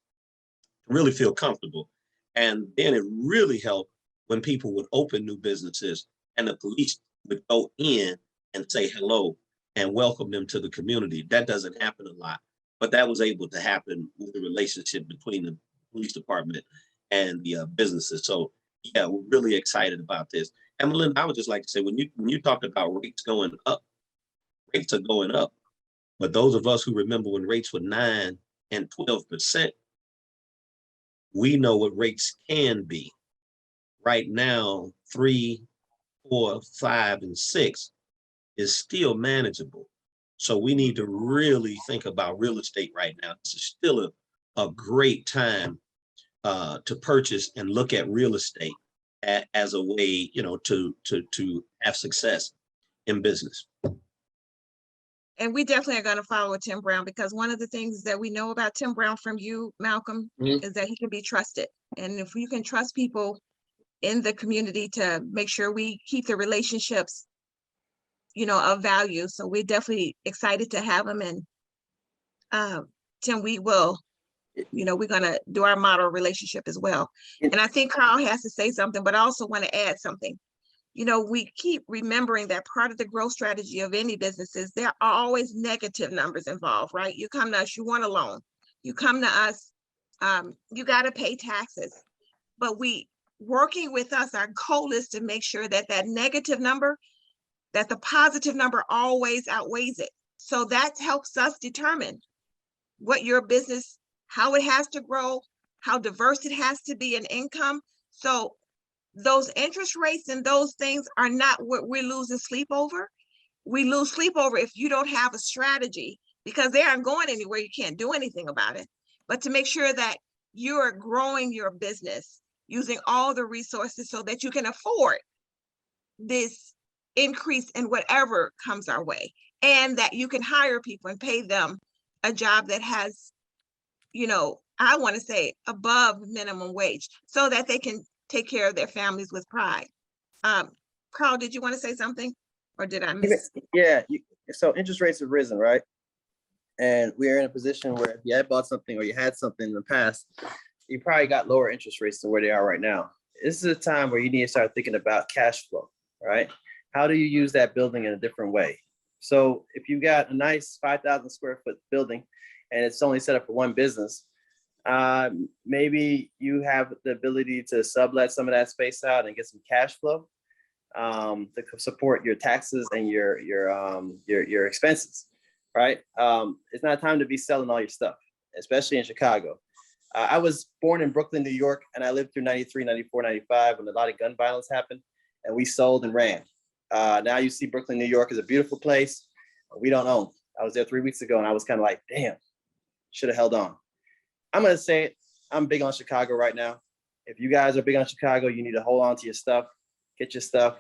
really feel comfortable. And then it really helped when people would open new businesses and the police would go in and say hello and welcome them to the community. That doesn't happen a lot, but that was able to happen with the relationship between the police department and the businesses. So yeah, we're really excited about this. And Melinda, I would just like to say, when you talked about rates going up, rates are going up. But those of us who remember when rates were 9 and 12%, we know what rates can be. Right now, 3, 4, 5, and 6 is still manageable. So we need to really think about real estate right now. This is still a great time to purchase and look at real estate as a way, to have success in business. And we definitely are going to follow Tim Brown, because one of the things that we know about Tim Brown from you, Malcolm, is that he can be trusted. And if you can trust people in the community to make sure we keep the relationships, of value. So we're definitely excited to have him. And Tim, we will, we're going to do our model relationship as well. And I think Carl has to say something, but I also want to add something. We keep remembering that part of the growth strategy of any businesses, there are always negative numbers involved, right? You come to us, you want a loan. You come to us, you got to pay taxes. But working with us, our goal is to make sure that that negative number, that the positive number always outweighs it. So that helps us determine what your business, how it has to grow, how diverse it has to be in income. So those interest rates and those things are not what we're losing sleep over. We lose sleep over if you don't have a strategy, because they aren't going anywhere. You can't do anything about it. But to make sure that you are growing your business using all the resources so that you can afford this increase in whatever comes our way, and that you can hire people and pay them a job that has, I want to say above minimum wage, so that they can take care of their families with pride. Carl, did you want to say something, or did I miss? Yeah, so interest rates have risen, right? And we're in a position where if you had bought something or you had something in the past, you probably got lower interest rates than where they are right now. This is a time where you need to start thinking about cash flow, right? How do you use that building in a different way? So if you got a nice 5,000 square foot building and it's only set up for one business, maybe you have the ability to sublet some of that space out and get some cash flow to support your taxes and your expenses, right? It's not time to be selling all your stuff, especially in Chicago. I was born in Brooklyn, New York, and I lived through 93, 94, 95 when a lot of gun violence happened, and we sold and ran. Now you see Brooklyn, New York is a beautiful place. We don't own. I was there 3 weeks ago and I was kind of like, damn, should have held on. I'm going to say it. I'm big on Chicago right now. If you guys are big on Chicago, you need to hold on to your stuff, get your stuff.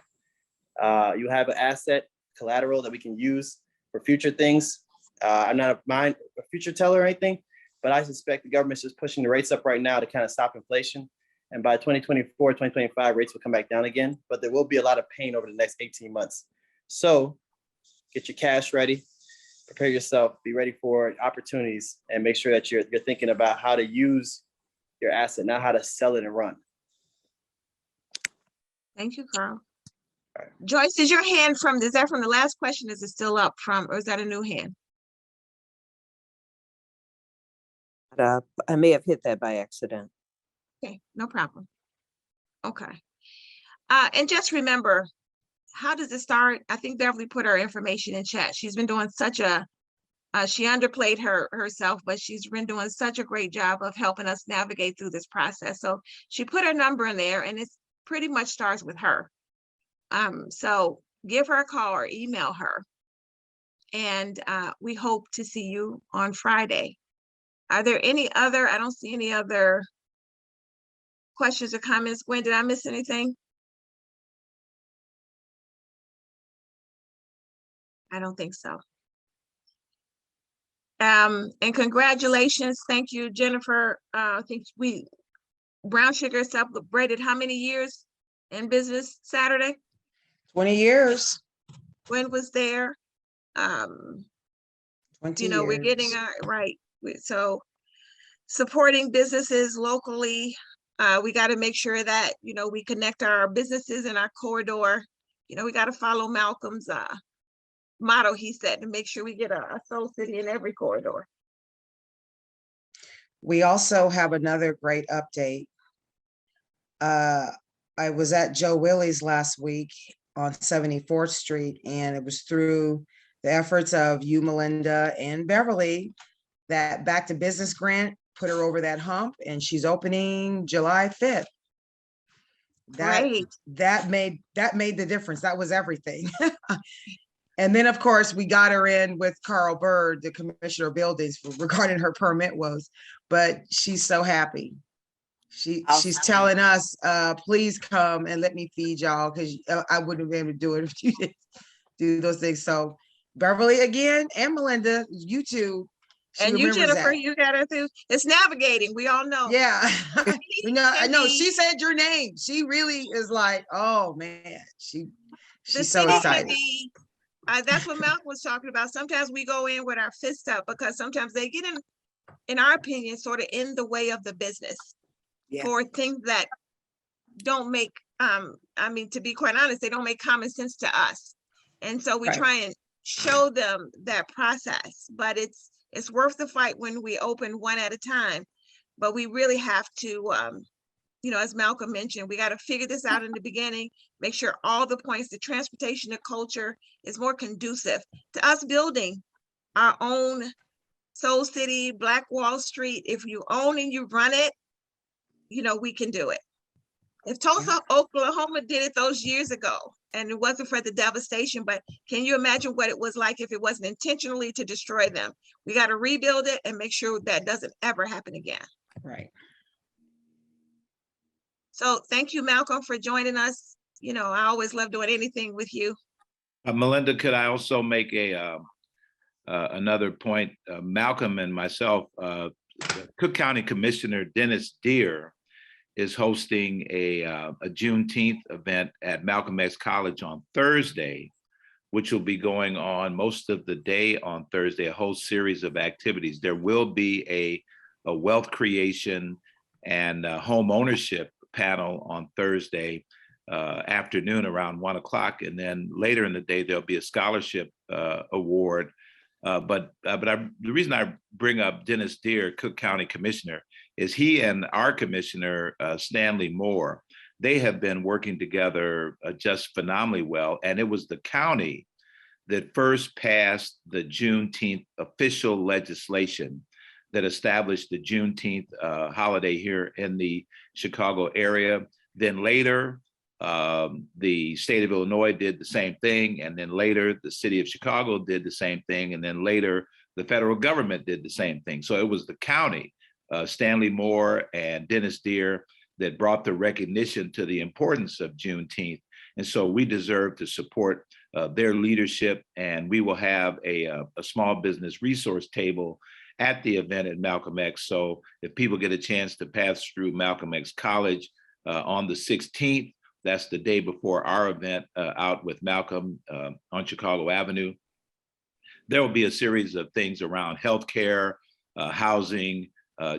You have an asset, collateral that we can use for future things. I'm not a future teller or anything, but I suspect the government's just pushing the rates up right now to kind of stop inflation. And by 2024, 2025, rates will come back down again, but there will be a lot of pain over the next 18 months. So get your cash ready, prepare yourself, be ready for opportunities, and make sure that you're thinking about how to use your asset, not how to sell it and run. Thank you, Carl. Right. Joyce, is that from the last question? Is it still up or is that a new hand? I may have hit that by accident. Okay, no problem. Okay. And just remember, how does it start? I think Beverly put her information in chat. She's been doing she underplayed herself, but she's been doing such a great job of helping us navigate through this process. So she put her number in there, and it pretty much starts with her. So give her a call or email her. And we hope to see you on Friday. Are there any other, I don't see any other questions or comments. Gwen, did I miss anything? I don't think so. And congratulations. Thank you, Jennifer. I think Brown Sugar celebrated how many years in business Saturday? 20 years. Gwen was there. 20 years. We're getting right. So supporting businesses locally. We got to make sure that, we connect our businesses in our corridor. We got to follow Malcolm's motto he set to make sure we get a Soul City in every corridor. We also have another great update. I was at Joe Willie's last week on 74th Street, and it was through the efforts of you, Melinda, and Beverly, that Back to Business grant put her over that hump, and she's opening July 5th. Great. That made the difference. That was everything. And then, of course, we got her in with Carl Bird, the Commissioner of Buildings, regarding her permit woes, but she's so happy. She's telling us, please come and let me feed y'all, because I wouldn't have been able to do it if you didn't do those things. So Beverly again, and Melinda, you two. And you, Jennifer, you got her through. It's navigating. We all know. Yeah. I know. She said your name. She really is like, oh man, she's so excited. That's what Malcolm was talking about. Sometimes we go in with our fists up because sometimes they get in our opinion, sort of in the way of the business for things that don't make, I mean, to be quite honest, they don't make common sense to us. And so we try and show them that process, but it's worth the fight when we open one at a time. But we really have to, you know, as Malcolm mentioned, we got to figure this out in the beginning, make sure all the points, the transportation, the culture is more conducive to us building our own Soul City, Black Wall Street. If you own and you run it, you know, we can do it. If Tulsa, Oklahoma did it those years ago, and it wasn't for the devastation, but can you imagine what it was like if it wasn't intentionally to destroy them? We got to rebuild it and make sure that doesn't ever happen again. Right. So thank you, Malcolm, for joining us. You know, I always love doing anything with you. Melinda, could I also make another point? Malcolm and myself, Cook County Commissioner Dennis Deere is hosting a Juneteenth event at Malcolm X College on Thursday, which will be going on most of the day on Thursday, a whole series of activities. There will be a wealth creation and home ownership panel on Thursday afternoon around 1 o'clock. And then later in the day, there'll be a scholarship award. But the reason I bring up Dennis Deere, Cook County Commissioner, is he and our Commissioner, Stanley Moore, they have been working together just phenomenally well. And it was the county that first passed the Juneteenth official legislation that established the Juneteenth holiday here in the Chicago area. Then later, the state of Illinois did the same thing. And then later, the city of Chicago did the same thing. And then later, the federal government did the same thing. So it was the county, Stanley Moore and Dennis Deere, that brought the recognition to the importance of Juneteenth. And so we deserve to support their leadership. And we will have a small business resource table at the event at Malcolm X. So if people get a chance to pass through Malcolm X College on the 16th, that's the day before our event out with Malcolm on Chicago Avenue. There will be a series of things around healthcare, housing,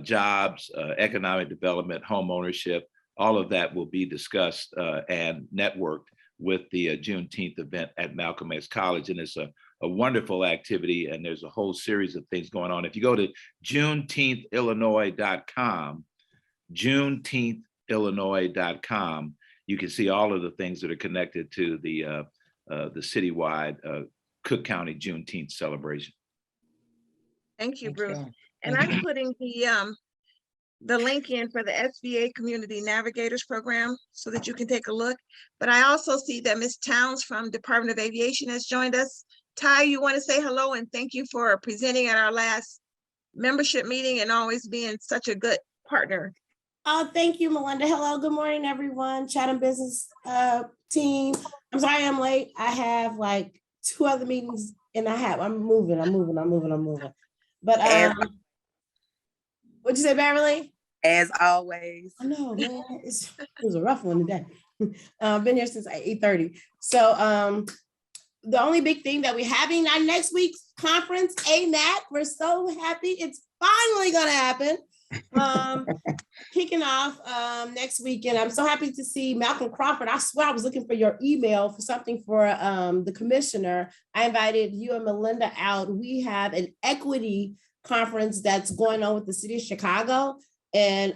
jobs, economic development, home ownership. All of that will be discussed and networked with the Juneteenth event at Malcolm X College. And it's a wonderful activity, and there's a whole series of things going on. If you go to juneteenthillinois.com, juneteenthillinois.com, you can see all of the things that are connected to the citywide Cook County Juneteenth celebration. Thank you, Bruce. And I'm putting the link in for the SBA Community Navigators Program so that you can take a look. But I also see that Ms. Towns from Department of Aviation has joined us. Ty, you want to say hello and thank you for presenting at our last membership meeting and always being such a good partner. Oh, thank you, Melinda. Hello, good morning, everyone. Chatham Business team. I'm sorry I'm late. I have like 2 other meetings and I'm moving. But what'd you say, Beverly? As always. I know, man. It was a rough one today. Been here since 8:30. So the only big thing that we're having our next week's conference, ANAT, we're so happy it's finally gonna happen. Kicking off next weekend, I'm so happy to see Malcolm Crawford. I swear I was looking for your email for something for the commissioner. I invited you and Melinda out. We have an equity conference that's going on with the city of Chicago. And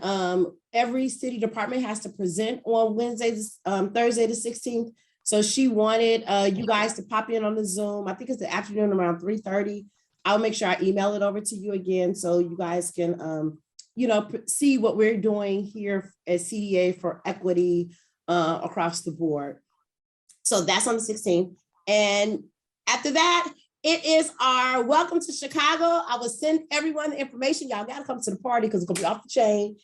every city department has to present on Thursday the 16th. So she wanted you guys to pop in on the Zoom. I think it's the afternoon around 3:30. I'll make sure I email it over to you again so you guys can see what we're doing here at CDA for equity across the board. So that's on the 16th. And after that, it is our welcome to Chicago. I will send everyone the information. Y'all got to come to the party because it's going to be off the chain.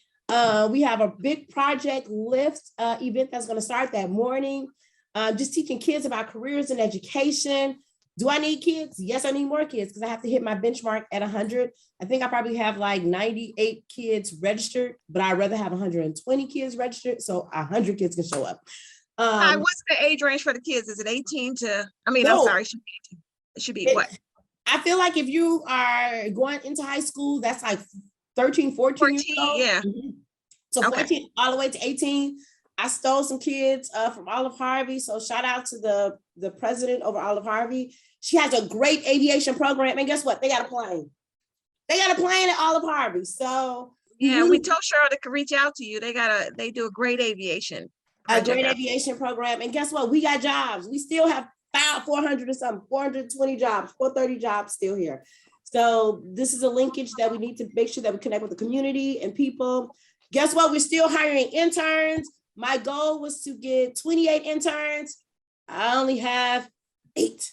We have a big project lift event that's going to start that morning. Just teaching kids about careers and education. Do I need kids? Yes, I need more kids because I have to hit my benchmark at 100. I think I probably have like 98 kids registered, but I'd rather have 120 kids registered so 100 kids can show up. Hi, what's the age range for the kids? Is it 18 to, I'm sorry, it should be what? I feel like if you are going into high school, that's like 13, 14 years old. Yeah. Mm-hmm. So 14 all the way to 18. I stole some kids from Olive Harvey. So shout out to the president over Olive Harvey. She has a great aviation program. And guess what? They got a plane. They got a plane at Olive Harvey. So yeah, we told Cheryl to reach out to you. They do a great aviation. Aviation program. And guess what? We got jobs. We still have 400 or something, 420 jobs, 430 jobs still here. So this is a linkage that we need to make sure that we connect with the community and people. Guess what? We're still hiring interns. My goal was to get 28 interns. I only have 8.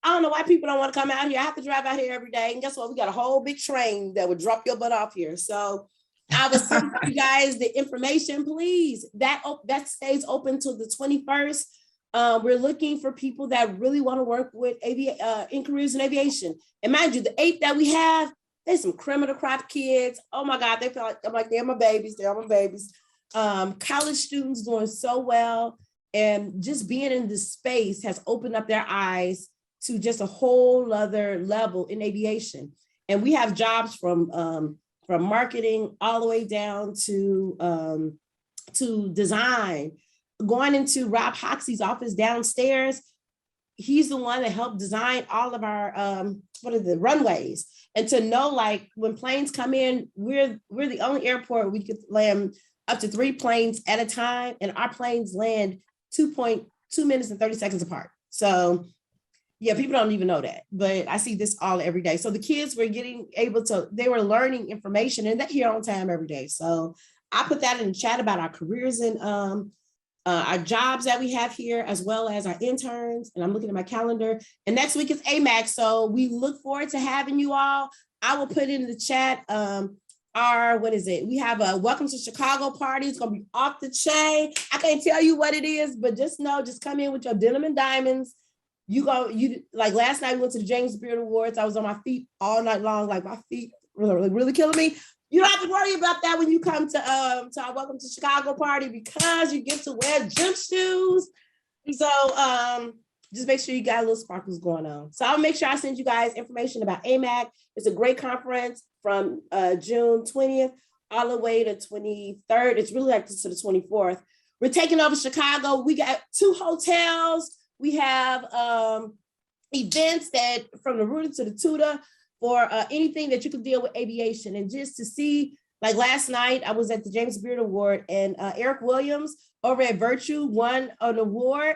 I don't know why people don't want to come out here. I have to drive out here every day. And guess what? We got a whole big train that would drop your butt off here. So I was sending you guys the information, please. That stays open till the 21st. We're looking for people that really want to work with in careers in aviation. And mind you, the 8 that we have, there's some criminal crop kids. Oh my God, they feel like I'm like, they're my babies. They're my babies. College students doing so well, and just being in this space has opened up their eyes to just a whole other level in aviation. And we have jobs from marketing all the way down to design. Going into Rob Hoxie's office downstairs, he's the one that helped design all of our the runways. And to know, like, when planes come in, we're the only airport we could land up to 3 planes at a time, and our planes land 2.2 minutes and 30 seconds apart. So yeah, people don't even know that, but I see this all every day. So the kids were they were learning information, and they're here on time every day. So I put that in the chat about our careers and our jobs that we have here, as well as our interns. And I'm looking at my calendar, and next week is AMAC. So we look forward to having you all. I will put in the chat we have a welcome to Chicago party. It's gonna be off the chain. I can't tell you what it is, but just come in with your denim and diamonds. Like last night we went to the James Beard Awards. I was on my feet all night long, like my feet really killing me. You don't have to worry about that when you come to our welcome to Chicago party, because you get to wear gym shoes. So just make sure you got a little sparkles going on. So I'll make sure I send you guys information about AMAC. It's a great conference from June 20th all the way to 23rd. It's really like to the 24th. We're taking over Chicago. We got 2 hotels. We have events that from the Ruta to the Tuta for anything that you can deal with aviation. And just to see, like last night, I was at the James Beard Award, and Eric Williams over at Virtue won an award.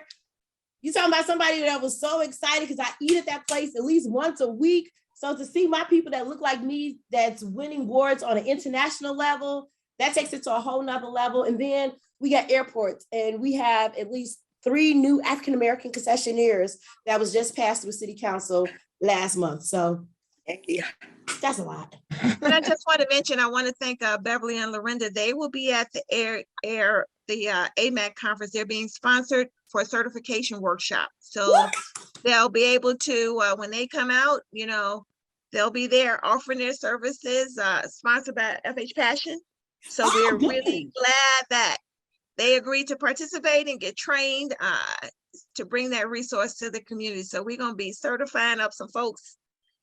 You're talking about somebody that was so excited because I eat at that place at least once a week. So to see my people that look like me that's winning awards on an international level, that takes it to a whole nother level. And then we got airports, and we have at least 3 new African-American concessionaires that was just passed through City Council last month. So yeah, that's a lot. And I just want to mention, I want to thank Beverly and Lorinda. They will be at the AMAC conference. They're being sponsored for a certification workshop. So they'll be able to, when they come out, they'll be there offering their services, sponsored by FH Passion. So we're really glad that they agreed to participate and get trained to bring that resource to the community. So we're going to be certifying up some folks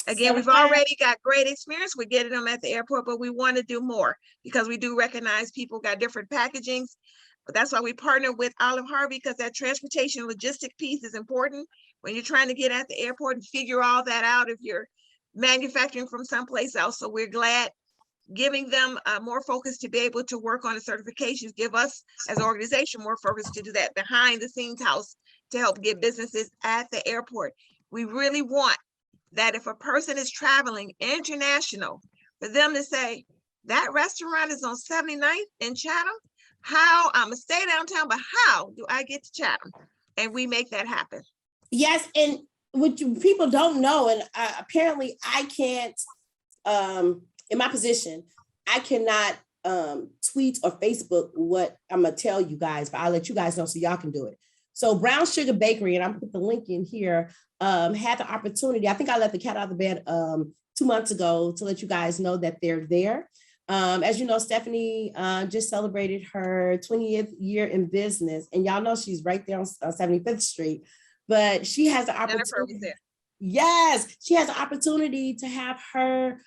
Again, we've already got great experience with getting them at the airport, but we want to do more because we do recognize people got different packagings. But that's why we partner with Olive Harvey, because that transportation logistic piece is important when you're trying to get at the airport and figure all that out if you're manufacturing from someplace else. So we're glad giving them more focus to be able to work on the certifications, give us as an organization more focus to do that behind the scenes house to help get businesses at the airport. We really want that if a person is traveling international, for them to say, that restaurant is on 79th in Chatham, how, I'm gonna stay downtown, but how do I get to Chatham? And we make that happen. Yes, and what people don't know, and apparently I can't, in my position, I cannot tweet or Facebook what I'm gonna tell you guys, but I'll let you guys know so y'all can do it. So Brown Sugar Bakery, and I'm put the link in here, had the opportunity. I think I let the cat out of the bed 2 months ago to let you guys know that they're there. As you know, Stephanie just celebrated her 20th year in business, and y'all know she's right there on 75th Street, but she has the opportunity. Yes, she has the opportunity to have her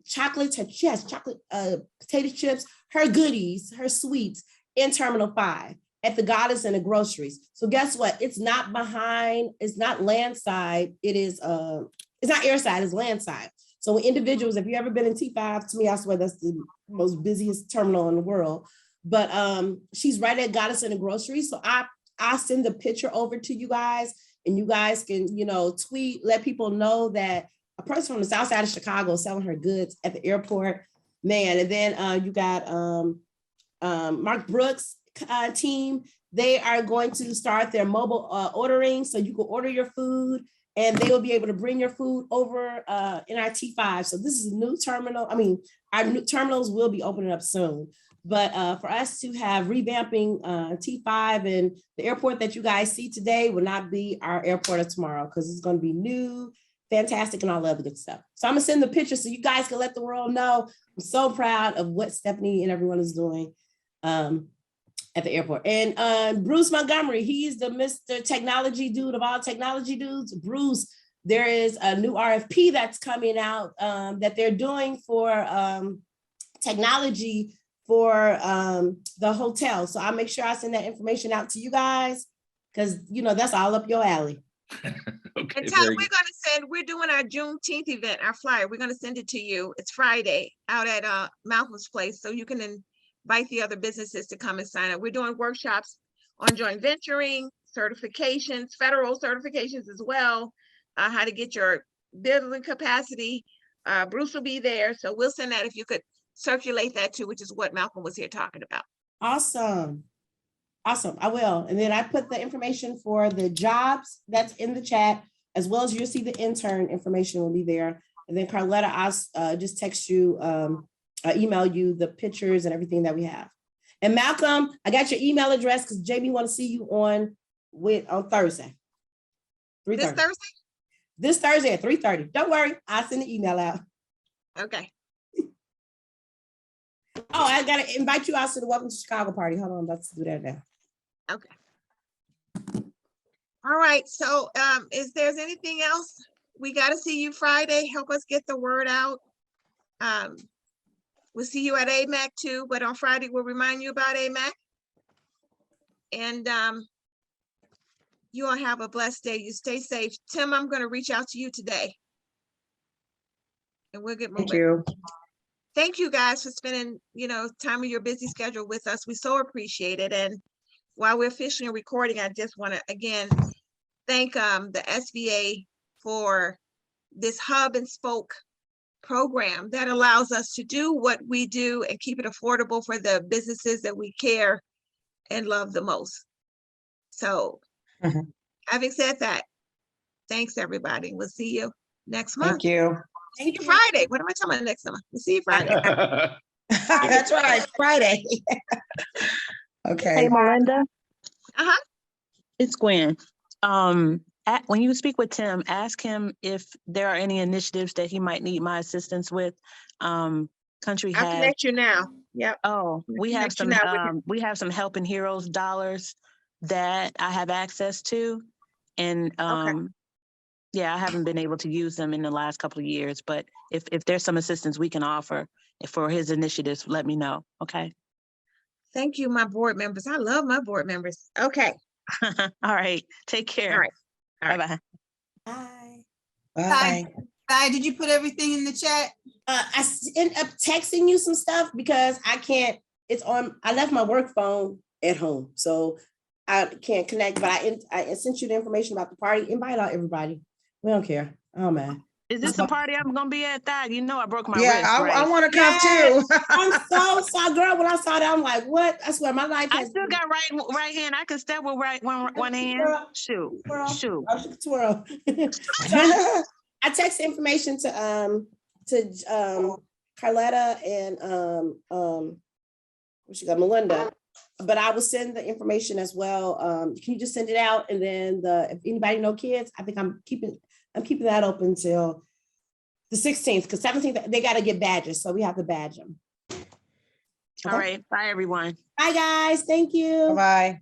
chocolate, she has chocolate potato chips, her goodies, her sweets in Terminal 5 at the Goddess and the groceries. So guess what? It's not behind, it's not landside, it is it's not airside, it's landside. So when individuals, if you've ever been in T5, to me, I swear that's the most busiest terminal in the world. But she's right at Goddess and the groceries. So I'll send the picture over to you guys, and you guys can, you know, tweet, let people know that a person from the south side of Chicago is selling her goods at the airport, man. And then you got Mark Brooks' team. They are going to start their mobile ordering, so you can order your food and they will be able to bring your food over in our T5. So this is a new terminal. I mean, our new terminals will be opening up soon. But for us to have revamping T5 and the airport that you guys see today will not be our airport of tomorrow, because it's going to be new, fantastic, and all the other good stuff. So I'm gonna send the picture so you guys can let the world know. I'm so proud of what Stephanie and everyone is doing at the airport. And Bruce Montgomery, he's the Mr. Technology dude of all technology dudes. Bruce, there is a new RFP that's coming out that they're doing for technology for the hotel. So I'll make sure I send that information out to you guys, because you know that's all up your alley. Okay, and Tyler, we're doing our Juneteenth event, our flyer. We're gonna send it to you. It's Friday out at Malcolm's place, so you can invite the other businesses to come and sign up. We're doing workshops on joint venturing, certifications, federal certifications as well, how to get your building capacity. Bruce will be there, so we'll send that if you could circulate that too, which is what Malcolm was here talking about. Awesome. Awesome, I will. And then I put the information for the jobs that's in the chat, as well as you'll see the intern information will be there. And then Carletta, I'll just text you, email you the pictures and everything that we have. And Malcolm, I got your email address because Jamie want to see you on Thursday. 3:30. This Thursday? This Thursday at 3:30. Don't worry, I'll send the email out. Okay. Oh, I gotta invite you out to the Welcome to Chicago party. Hold on, let's do that now. Okay. All right, so if there's anything else, we got to see you Friday. Help us get the word out. We'll see you at AMAC too, but on Friday, we'll remind you about AMAC. And you all have a blessed day. You stay safe. Tim, I'm going to reach out to you today. And we'll get moving. Thank you. Thank you guys for spending, time of your busy schedule with us. We so appreciate it. And while we're officially recording, I just want to again thank the SBA for this hub and spoke program that allows us to do what we do and keep it affordable for the businesses that we care and love the most. So having said that, thanks everybody. We'll see you next month. Thank you. See you Friday. What am I talking about next summer? We'll see you Friday. That's right, Friday. Okay. Hey, Melinda. Uh-huh. It's Gwen. When you speak with Tim, ask him if there are any initiatives that he might need my assistance with. Country I'll has. connect you now. Yep. Oh, we have some Helping Heroes dollars that I have access to, and Yeah, I haven't been able to use them in the last couple of years, but if there's some assistance we can offer for his initiatives, let me know. Okay. Thank you, my board members. I love my board members. Okay. All right. Take care. All right. All right. Bye-bye. Bye. Bye. Bye. Did you put everything in the chat? I end up texting you some stuff because I can't, I left my work phone at home, so I can't connect, but I sent you the information about the party. Invite out everybody. We don't care. Oh man. Is this the party I'm gonna be at? That you know I broke my Yeah, wrist, I right? want to come too. I'm so sorry, girl. When I saw that, I'm like, what? I swear my life I has still got right hand. I can step with one hand. Shoot. Shoot. twirl. So I text information to Carletta and what she got, Melinda. But I will send the information as well. Can you just send it out? And then if anybody know kids, I think I'm keeping that open till the 16th, because 17th, they got to get badges. So we have to badge them. All right. Bye, everyone. Bye, guys. Thank you. Bye.